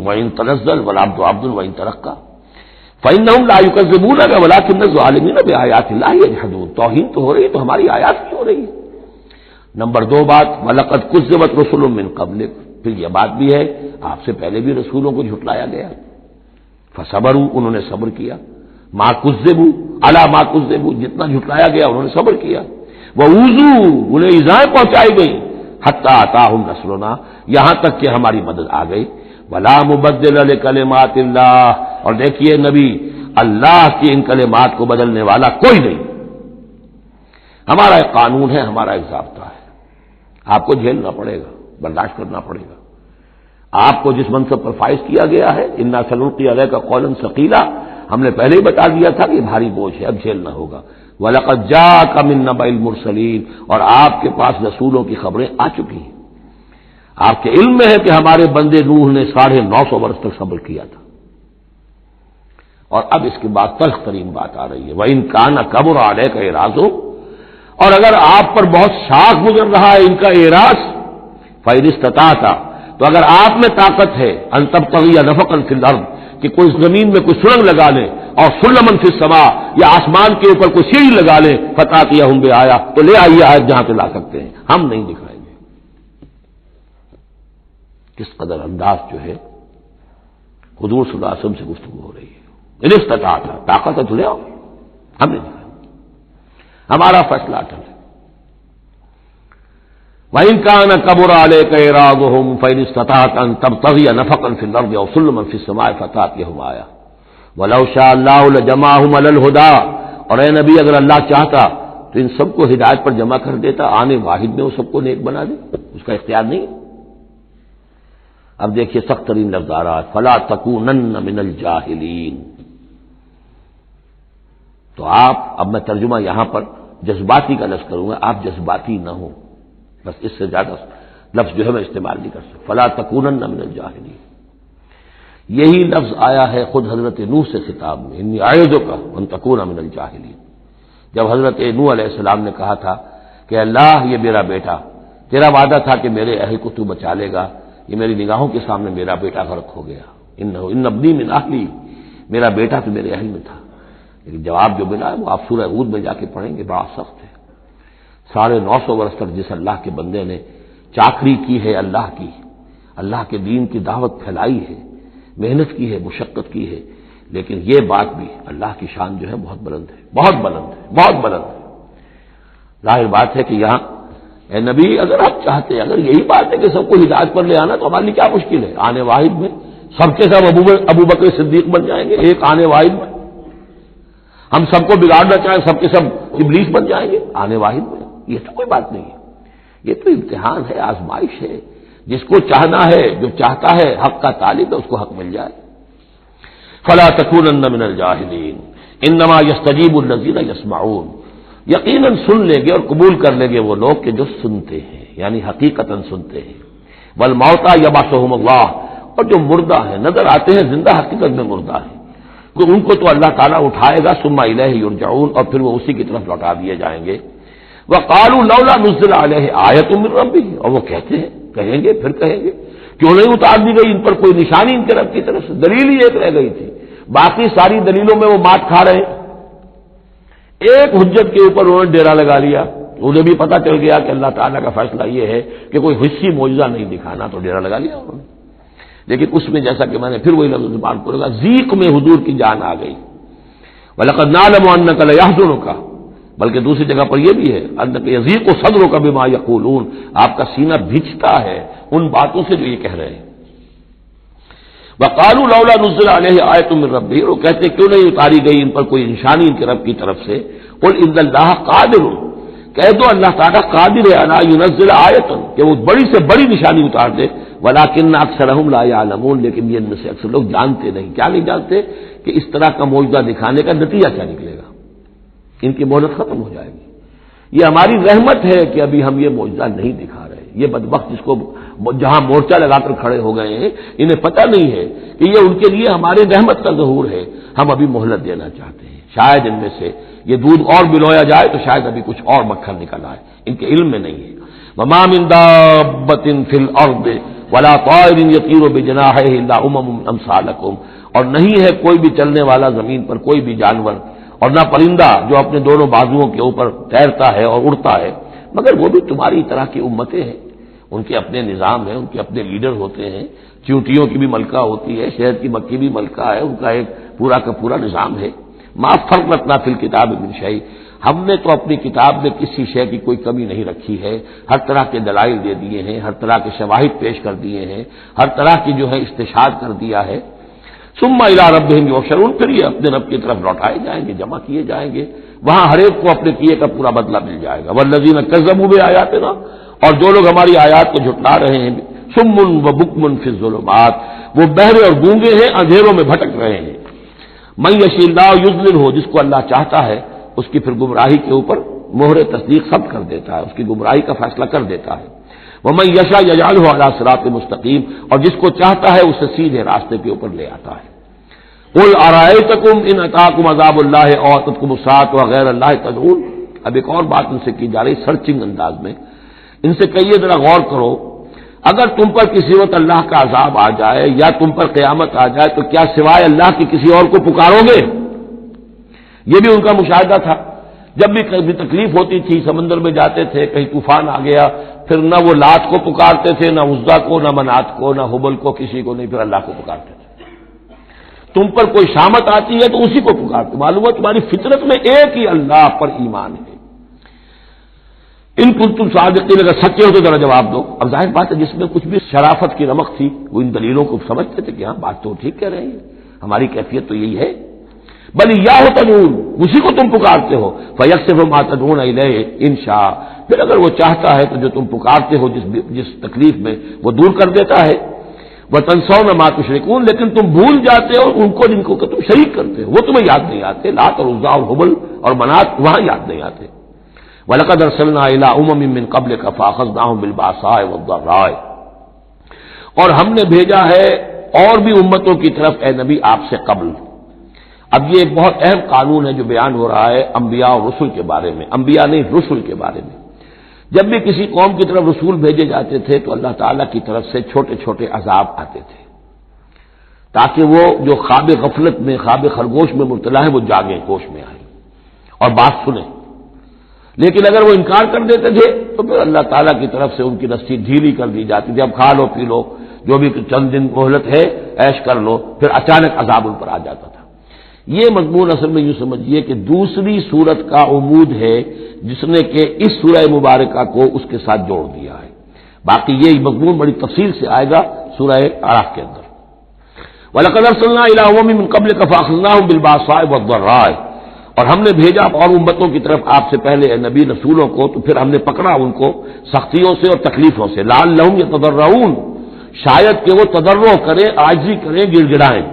وان تنزل والعبد عبد وان ترقى فإنهم لا يكذبونك ولكن الظالمين بآيات الله يجحدون۔ توہین تو ہو رہی ہے، تو ہماری آیات کی ہو رہی ہے۔ نمبر 2 بات وَلَقَدْ كُذِّبَتْ رُسُلٌ مِّن قَبْلِكَ، پھر یہ بات بھی ہے آپ سے پہلے بھی رسولوں کو جھٹلایا گیا، فصبروا، انہوں نے صبر کیا، ما کذبوا علی ما کذبوا، جتنا جھٹلایا گیا انہوں نے صبر کیا، وَأُوذُوا، انہیں ایذائیں پہنچائی گئی، حتی آتاہم نصرنا، یہاں تک کہ ہماری مدد آ گئی، وَلَا مُبَدِّلَ لِکَلِمَاتِ اللَّهِ، اور دیکھیے نبی، اللہ کی ان کلمات کو بدلنے والا کوئی نہیں۔ ہمارا ایک قانون ہے، ہمارا ایک ضابطہ ہے، آپ کو جھیلنا پڑے گا، برداشت کرنا پڑے گا۔ آپ کو جس منصب پر فائز کیا گیا ہے، اِنَّا سَنُلْقِي عَلَيْكَ قَوْلًا ثَقِيلًا، ہم نے پہلے ہی بتا دیا تھا کہ بھاری بوجھ ہے، اب جھیلنا ہوگا۔ وَلَقَدْ جَاءَكَ مِن نَّبَإِ الْمُرْسَلِينَ، اور آپ کے پاس رسولوں کی خبریں آ چکی ہیں، آپ کے علم میں ہے کہ ہمارے بندے نوح نے 950 برس تک صبر کیا تھا۔ اور اب اس کے بعد تلخ ترین بات آ رہی ہے، وَإِن كَانَ كَبُرَ عَلَيْكَ إِعْرَاضُهُمْ، اور اگر آپ پر بہت شاق گزر رہا ہے ان کا اعراض، فَإِنِ اسْتَطَعْتَ، تو اگر آپ میں طاقت ہے، أَن تَبْتَغِيَ نَفَقًا فِي الْأَرْضِ، کہ کوئی زمین میں کوئی سرنگ لگا لے، اور سلمًا فِي السَّمَاء، یا آسمان کے اوپر کوئی سیڑھی لگا لے، فَتَأْتِيَهُم بِآيَةٍ، تو لے آئیے آیت جہاں سے لا سکتے ہیں، ہم نہیں دکھائیں گے۔ کس قدر انداز جو ہے حضور صلی اللہ علیہ وسلم سے گفتگو ہو رہی ہے، ان استطاعت، طاقت ہے تو لے آؤ، ہم نہیں دکھائیں گے، ہمارا فیصلہ اٹل ہے۔ وَإِن كَانَ كَبُرَ عَلَيْكَ إِعْرَاضُهُمْ فَإِنِ اسْتَطَعْتَ أَن تَبْتَغِيَ نَفَقًا فِي الْأَرْضِ أَوْ سُلَّمًا فِي السَّمَاءِ فَتَأْتِيَهُمْ آيَةٌ وَلَوْ شَاءَ اللَّهُ لَجَمَعَهُمْ عَلَى الْهُدَىٰ، اور اے نبی اگر اللہ چاہتا تو ان سب کو ہدایت پر جمع کر دیتا، آنے واحد میں وہ سب کو نیک بنا دے، اس کا اختیار نہیں ہے۔ اب دیکھیے سخت ترین لفظ آ رہا ہے، فَلَا تَكُونَنَّ مِنَ الْجَاهِلِينَ، تو آپ، اب میں ترجمہ یہاں پر جذباتی کا لفظ کروں گا، آپ جذباتی نہ ہوں، بس اس سے زیادہ لفظ جو ہے میں استعمال نہیں کر سکتا۔ فَلَا تَكُونَنَّ مِنَ الْجَاهِلِينَ، یہی لفظ آیا ہے خود حضرت نوح سے خطاب میں، انی اعوذک ان تکون من الجاہلین، جب حضرت نوح علیہ السلام نے کہا تھا کہ اللہ یہ میرا بیٹا، تیرا وعدہ تھا کہ میرے اہل کو تو بچا لے گا، یہ میری نگاہوں کے سامنے میرا بیٹا غرق ہو گیا، ان ابنی من اہلی، میرا بیٹا تو میرے اہل میں تھا، لیکن جواب جو ملا ہے وہ آپ سورہ ہود میں جا کے پڑھیں گے، بڑا سخت ہے۔ 950 برس تک جس اللہ کے بندے نے چاکری کی ہے اللہ کے دین کی دعوت پھیلائی ہے، محنت کی ہے، مشقت کی ہے، لیکن یہ بات بھی اللہ کی شان جو ہے بہت بلند ہے، بہت بلند ہے، بہت بلند ہے۔ ظاہر بات ہے کہ یہاں اے نبی اگر آپ چاہتے ہیں، اگر یہی بات ہے کہ سب کو ہدایت پر لے آنا تو ہمارے لیے کیا مشکل ہے، آنے واحد میں سب کے سب ابو بکر صدیق بن جائیں گے، ایک آنے واحد میں ہم سب کو بگاڑنا چاہیں سب کے سب ابلیس بن جائیں گے آنے واحد میں، یہ تو کوئی بات نہیں ہے، یہ تو امتحان ہے، آزمائش ہے، جس کو چاہنا ہے، جو چاہتا ہے حق کا طالب ہے، اس کو حق مل جائے۔ فلا تکونن من الجاہلین انما یستجیب الذین یسمعون، یقیناً سن لیں گے اور قبول کر لیں گے وہ لوگ کہ جو سنتے ہیں، یعنی حقیقتاً سنتے ہیں۔ والموتى یبعثهم اللہ، اور جو مردہ ہیں نظر آتے ہیں زندہ، حقیقت میں مردہ ہیں، تو ان کو تو اللہ تعالیٰ اٹھائے گا، ثم الیہ یرجعون، اور پھر وہ اسی کی طرف لوٹا دیے جائیں گے۔ وقالوا لولا نزل علیہ آیۃ من ربہ، اور وہ کہتے ہیں، کہیں گے پھر کہیں گے کیوں نہیں اتار دی گئی ان پر کوئی نشانی ان کے رب کی طرف سے، دلیل ہی ایک رہ گئی تھی، باقی ساری دلیلوں میں وہ مات کھا رہے ہیں، ایک حجت کے اوپر انہوں نے ڈیرا لگا لیا، انہیں بھی پتہ چل گیا کہ اللہ تعالیٰ کا فیصلہ یہ ہے کہ کوئی حصی معجزہ نہیں دکھانا، تو ڈیرا لگا لیا انہوں نے۔ لیکن اس میں جیسا کہ میں نے پھر وہی لفظ زبان کروں گا، ذیق میں حضور کی جان آ گئی، وَلَقَدْ نَعْلَمُ أَنَّكَ لَيَحْزُنُكَ، بلکہ دوسری جگہ پر یہ بھی ہے اَنَّكَ يَضِيقُ صَدْرُكَ بِمَا يَقُولُونَ، آپ کا سینہ بھیجتا ہے ان باتوں سے جو یہ کہہ رہے ہیں۔ وَقَالُوا لَوْلَا نُزِّلَ عَلَيْهِ آيَةٌ مِّن رَّبِّهِ، وہ کہتے کیوں نہیں اتاری گئی ان پر کوئی نشانی ان کے رب کی طرف سے، قُلْ إِنَّ اللَّهَ قَادِرٌ، کہہ دو اللہ تعالیٰ قادر ہے عَلَىٰ يُنَزِّلَ آیَةً، کہ وہ بڑی سے بڑی نشانی اتار دے، وَلَٰكِنَّ أَكْثَرَهُمْ لَا يَعْلَمُونَ، لیکن یہ ان میں سے اکثر لوگ جانتے نہیں، کیا نہیں جانتے کہ اس طرح کا معجزہ دکھانے کا نتیجہ کیا نکلے گا، ان کی مہلت ختم ہو جائے گی۔ یہ ہماری رحمت ہے کہ ابھی ہم یہ معجزہ نہیں دکھا رہے، یہ بدبخت جس کو جہاں مورچہ لگا کر کھڑے ہو گئے ہیں، انہیں پتہ نہیں ہے کہ یہ ان کے لیے ہماری رحمت کا ظہور ہے، ہم ابھی مہلت دینا چاہتے ہیں، شاید ان میں سے یہ دودھ اور بلویا جائے تو شاید ابھی کچھ اور مکھن نکل آئے، ان کے علم میں نہیں ہے۔ وَمَا مِن دَابَّةٍ فِي الْأَرْضِ وَلَا طَائِرٍ يَطِيرُ بِجَنَاحَيْهِ إِلَّا أُمَمٌ أَمْثَالُكُمْ، اور نہیں ہے کوئی بھی چلنے والا زمین پر، کوئی بھی جانور، اور نہ پرندہ جو اپنے دونوں بازوؤں کے اوپر تیرتا ہے اور اڑتا ہے، مگر وہ بھی تمہاری طرح کی امتیں ہیں، ان کے اپنے نظام ہیں، ان کے اپنے لیڈر ہوتے ہیں، چیونٹیوں کی بھی ملکہ ہوتی ہے، شہد کی مکھی بھی ملکہ ہے، ان کا ایک پورا کا پورا نظام ہے۔ ما فرطنا فی الکتاب من شیء، ہم نے تو اپنی کتاب میں کسی شے کی کوئی کمی نہیں رکھی ہے، ہر طرح کے دلائل دے دیے ہیں، ہر طرح کے شواہد پیش کر دیے ہیں، ہر طرح کی جو ہے استشہاد کر دیا ہے۔ ثم الی ربہم یحشرون، پھر یہ اپنے رب کی طرف لوٹائے جائیں گے، جمع کیے جائیں گے، وہاں ہر ایک کو اپنے کیے کا پورا بدلہ مل جائے گا۔ والذین کذبوا بآیاتنا، اور جو لوگ ہماری آیات کو جھٹلا رہے ہیں، صم و بکم فی الظلمات، وہ بہرے اور گونگے ہیں، اندھیروں میں بھٹک رہے ہیں۔ من یشاء اللہ یضللہ، جس کو اللہ چاہتا ہے اس کی پھر گمراہی کے اوپر مہر تصدیق ثبت کر دیتا ہے، اس کی گمراہی کا فیصلہ کر دیتا ہے۔ ومن یشاء یجعلہ علی صراط مستقیم، اور جس کو چاہتا ہے اسے سیدھے راستے کے اوپر لے آتا ہے۔ قل ارأیتکم ان اتاکم عذاب اللہ او اتتکم الساعۃ وغیر اللہ تدعون، اب ایک اور بات ان سے کی جا رہی سرچنگ انداز میں، ان سے کہیے ذرا غور کرو، اگر تم پر کسی وقت اللہ کا عذاب آ جائے یا تم پر قیامت آ جائے تو کیا سوائے اللہ کے کسی اور کو پکارو گے؟ یہ بھی ان کا مشاہدہ تھا، جب بھی کبھی تکلیف ہوتی تھی سمندر میں جاتے تھے، کہیں طوفان آ گیا، پھر نہ وہ لات کو پکارتے تھے، نہ عزا کو، نہ منات کو، نہ حبل کو، کسی کو نہیں، پھر اللہ کو پکارتے تھے۔ تم پر کوئی شامت آتی ہے تو اسی کو پکارتے، معلوم ہے تمہاری فطرت میں ایک ہی اللہ پر ایمان ہے۔ ان کنتم صادقین، اگر سچے ہو تو ذرا جواب دو۔ اب ظاہر بات ہے جس میں کچھ بھی شرافت کی رمق تھی وہ ان دلیلوں کو سمجھتے تھے کہ ہاں بات تو ٹھیک کہہ رہے ہیں، ہماری کیفیت تو یہی ہے۔ بل یاہ تدعون، اسی کو تم پکارتے ہو، فیکشف ما تدعون الیہ ان شاء، پھر اگر وہ چاہتا ہے تو جو تم پکارتے ہو جس تکلیف میں وہ دور کر دیتا ہے۔ وتنسون ما تشرکون، لیکن تم بھول جاتے ہو ان کو جن کو کہ تم شریک کرتے ہو، وہ تمہیں یاد نہیں آتے، لات اور عزا اور حبل اور منات وہاں یاد نہیں آتے۔ وَلَقَدْ أَرْسَلْنَا إِلَىٰ أُمَمٍ مِّن قَبْلِكَ فَأَخَذْنَاهُم بِالْبَأْسَاءِ وَالضَّرَّاءِ، اور ہم نے بھیجا ہے اور بھی امتوں کی طرف اے نبی آپ سے قبل۔ اب یہ ایک بہت اہم قانون ہے جو بیان ہو رہا ہے انبیاء اور رسل کے بارے میں، انبیاء نہیں رسل کے بارے میں۔ جب بھی کسی قوم کی طرف رسول بھیجے جاتے تھے تو اللہ تعالیٰ کی طرف سے چھوٹے چھوٹے عذاب آتے تھے تاکہ وہ جو خواب غفلت میں، خواب خرگوش میں مبتلا ہے وہ جاگیں، ہوش میں آئیں اور بات سنیں۔ لیکن اگر وہ انکار کر دیتے تھے تو پھر اللہ تعالیٰ کی طرف سے ان کی رسی ڈھیلی کر دی جاتی تھی، اب کھا لو پی لو، جو بھی چند دن مہلت ہے عیش کر لو، پھر اچانک عذاب ان پر آ جاتا تھا۔ یہ مضمون اصل میں یوں سمجھیے کہ دوسری سورت کا عمود ہے جس نے کہ اس سورہ مبارکہ کو اس کے ساتھ جوڑ دیا ہے، باقی یہ مضمون بڑی تفصیل سے آئے گا سورہ اعراف کے اندر۔ وَلَقَدْ أَرْسَلْنَا إِلَىٰ أُمَمٍ مِّن قَبْلِكَ فَأَخَذْنَاهُم بِالْبَأْسَاءِ وَالضَّرَّاءِ، اور ہم نے بھیجا اور امتوں کی طرف آپ سے پہلے نبی رسولوں کو تو پھر ہم نے پکڑا ان کو سختیوں سے اور تکلیفوں سے، لعلہم یتضرعون، شاید کہ وہ تضرع کریں، عاجزی کریں، گڑ گڑائیں۔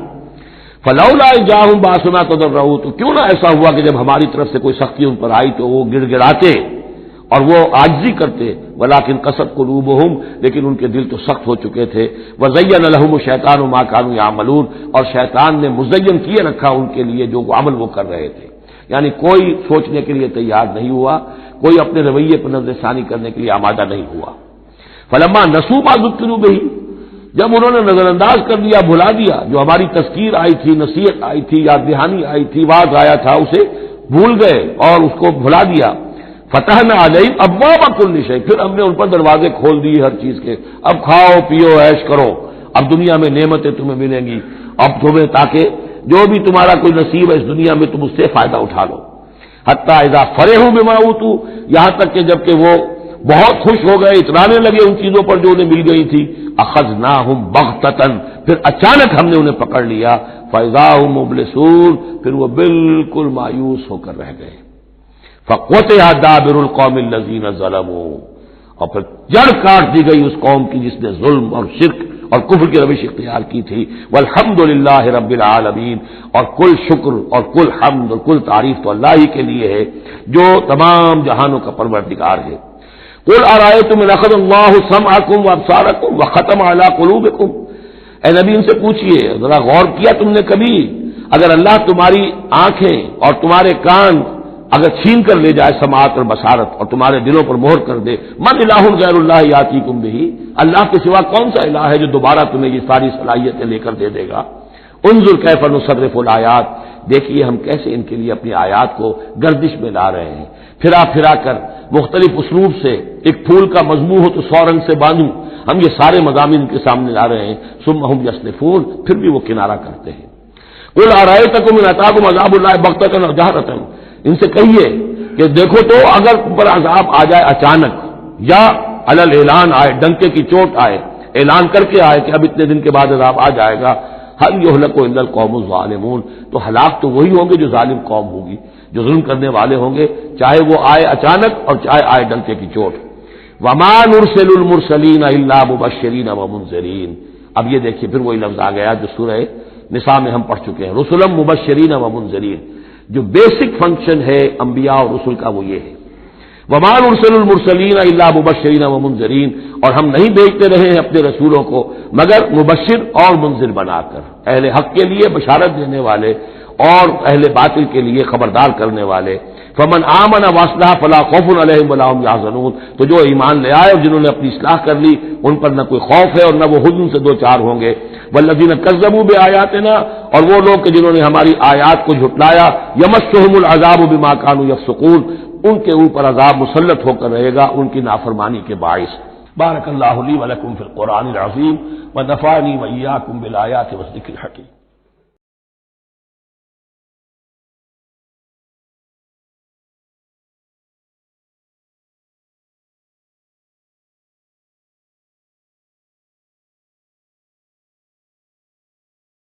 فلولا اذ جاءہم باسنا تضرعوا، تو کیوں نہ ایسا ہوا کہ جب ہماری طرف سے کوئی سختی ان پر آئی تو وہ گڑ گڑاتے اور وہ عاجزی کرتے، ولکن قست قلوبہم، لیکن ان کے دل تو سخت ہو چکے تھے۔ وزین لہم الشیطان ما كانوا يعملون، اور شیطان نے مزین کیے رکھا ان کے لیے جو عمل وہ کر رہے تھے، یعنی کوئی سوچنے کے لیے تیار نہیں ہوا، کوئی اپنے رویے پر نظر ثانی کرنے کے لیے آمادہ نہیں ہوا۔ فلما نسوا ما ذکروا به، جب انہوں نے نظر انداز کر دیا، بھلا دیا، جو ہماری تذکیر آئی تھی، نصیحت آئی تھی، یاد دہانی آئی تھی، واعظ آیا تھا، اسے بھول گئے اور اس کو بھلا دیا۔ فتحنا علیہم ابواب کل شیء، پھر ہم نے ان پر دروازے کھول دیے ہر چیز کے، اب کھاؤ پیو عیش کرو، اب دنیا میں نعمتیں تمہیں ملیں گی، اب تمہیں تاکہ جو بھی تمہارا کوئی نصیب ہے اس دنیا میں تم اس سے فائدہ اٹھا لو۔ حتی اذا فرحوا بما اوتوا، یہاں تک کہ جب کہ وہ بہت خوش ہو گئے، اترانے لگے ان چیزوں پر جو انہیں مل گئی تھی، اخذناہم بغتۃ، پھر اچانک ہم نے انہیں پکڑ لیا، فاذا هم مبلسون، پھر وہ بالکل مایوس ہو کر رہ گئے۔ فقطع دابر القوم الذین ظلموا، اور پھر جڑ کاٹ دی گئی اس قوم کی جس نے ظلم اور شرک اور کفر کی روش اختیار کی تھی۔ والحمدللہ رب العالمین، اور کل شکر اور کل حمد اور کل تعریف تو اللہ ہی کے لیے ہے جو تمام جہانوں کا پروردگار ہے۔ قل ارأیتم ان اخذ اللہ سمعکم وابصارکم وختم علی قلوبکم، اے نبی ان سے پوچھئے، ذرا غور کیا تم نے کبھی، اگر اللہ تمہاری آنکھیں اور تمہارے کان اگر چھین کر لے جائے سماعت اور بصارت اور تمہارے دلوں پر مہر کر دے، من الہ غیر اللہ یاتیکم بہ، اللہ کے سوا کون سا الہ ہے جو دوبارہ تمہیں یہ ساری صلاحیتیں لے کر دے دے گا۔ انظر کیف نصرف الآیات، دیکھیے ہم کیسے ان کے لیے اپنی آیات کو گردش میں لا رہے ہیں، پھرا پھرا کر مختلف اسلوب سے۔ ایک پھول کا مضمون ہو تو 100 رنگ سے باندھوں، ہم یہ سارے مضامین ان کے سامنے لا رہے ہیں۔ ثم هم یصلفون، پھر بھی وہ کنارہ کرتے ہیں۔ قل ارأیتکم ان اتاکم عذاب اللہ بغتۃ و جہرۃ، ان سے کہیے کہ دیکھو تو اگر اوپر عذاب آ جائے اچانک یا علی الاعلان آئے، ڈنکے کی چوٹ آئے، اعلان کر کے آئے کہ اب اتنے دن کے بعد عذاب آ جائے گا، هل يهلك الا القوم الظالمون، تو ہلاک تو وہی ہوں گے جو ظالم قوم ہوگی، جو ظلم کرنے والے ہوں گے، چاہے وہ آئے اچانک اور چاہے آئے ڈنکے کی چوٹ۔ وما نرسل المرسلین الا مبشرین ومنذرین، اب یہ دیکھیے پھر وہی لفظ آ گیا جو سورہ نساء میں ہم پڑھ چکے ہیں، رسلا مبشرین ومنذرین۔ جو بیسک فنکشن ہے انبیاء اور رسل کا وہ یہ ہے، وما نرسل المرسلین الا مبشرین ومنذرین، اور ہم نہیں بھیجتے رہے ہیں اپنے رسولوں کو مگر مبشر اور منذر بنا کر، اہل حق کے لیے بشارت دینے والے اور اہل باطل کے لیے خبردار کرنے والے۔ فمن آمن واصلح فلا خوف علیہم ولا هم يحزنون، تو جو ایمان لے آئے اور جنہوں نے اپنی اصلاح کر لی ان پر نہ کوئی خوف ہے اور نہ وہ حزن سے دو چار ہوں گے۔ والذین کذبوا بآیاتنا، اور وہ لوگ کہ جنہوں نے ہماری آیات کو جھٹلایا، یمسهم العذاب بما كانوا يفسقون، ان کے اوپر عذاب مسلط ہو کر رہے گا ان کی نافرمانی کے باعث۔ بارک اللہ لی ولکم فی القرآن العظیم ونفعنی وإیاکم بالآیات والذکر الحکیم۔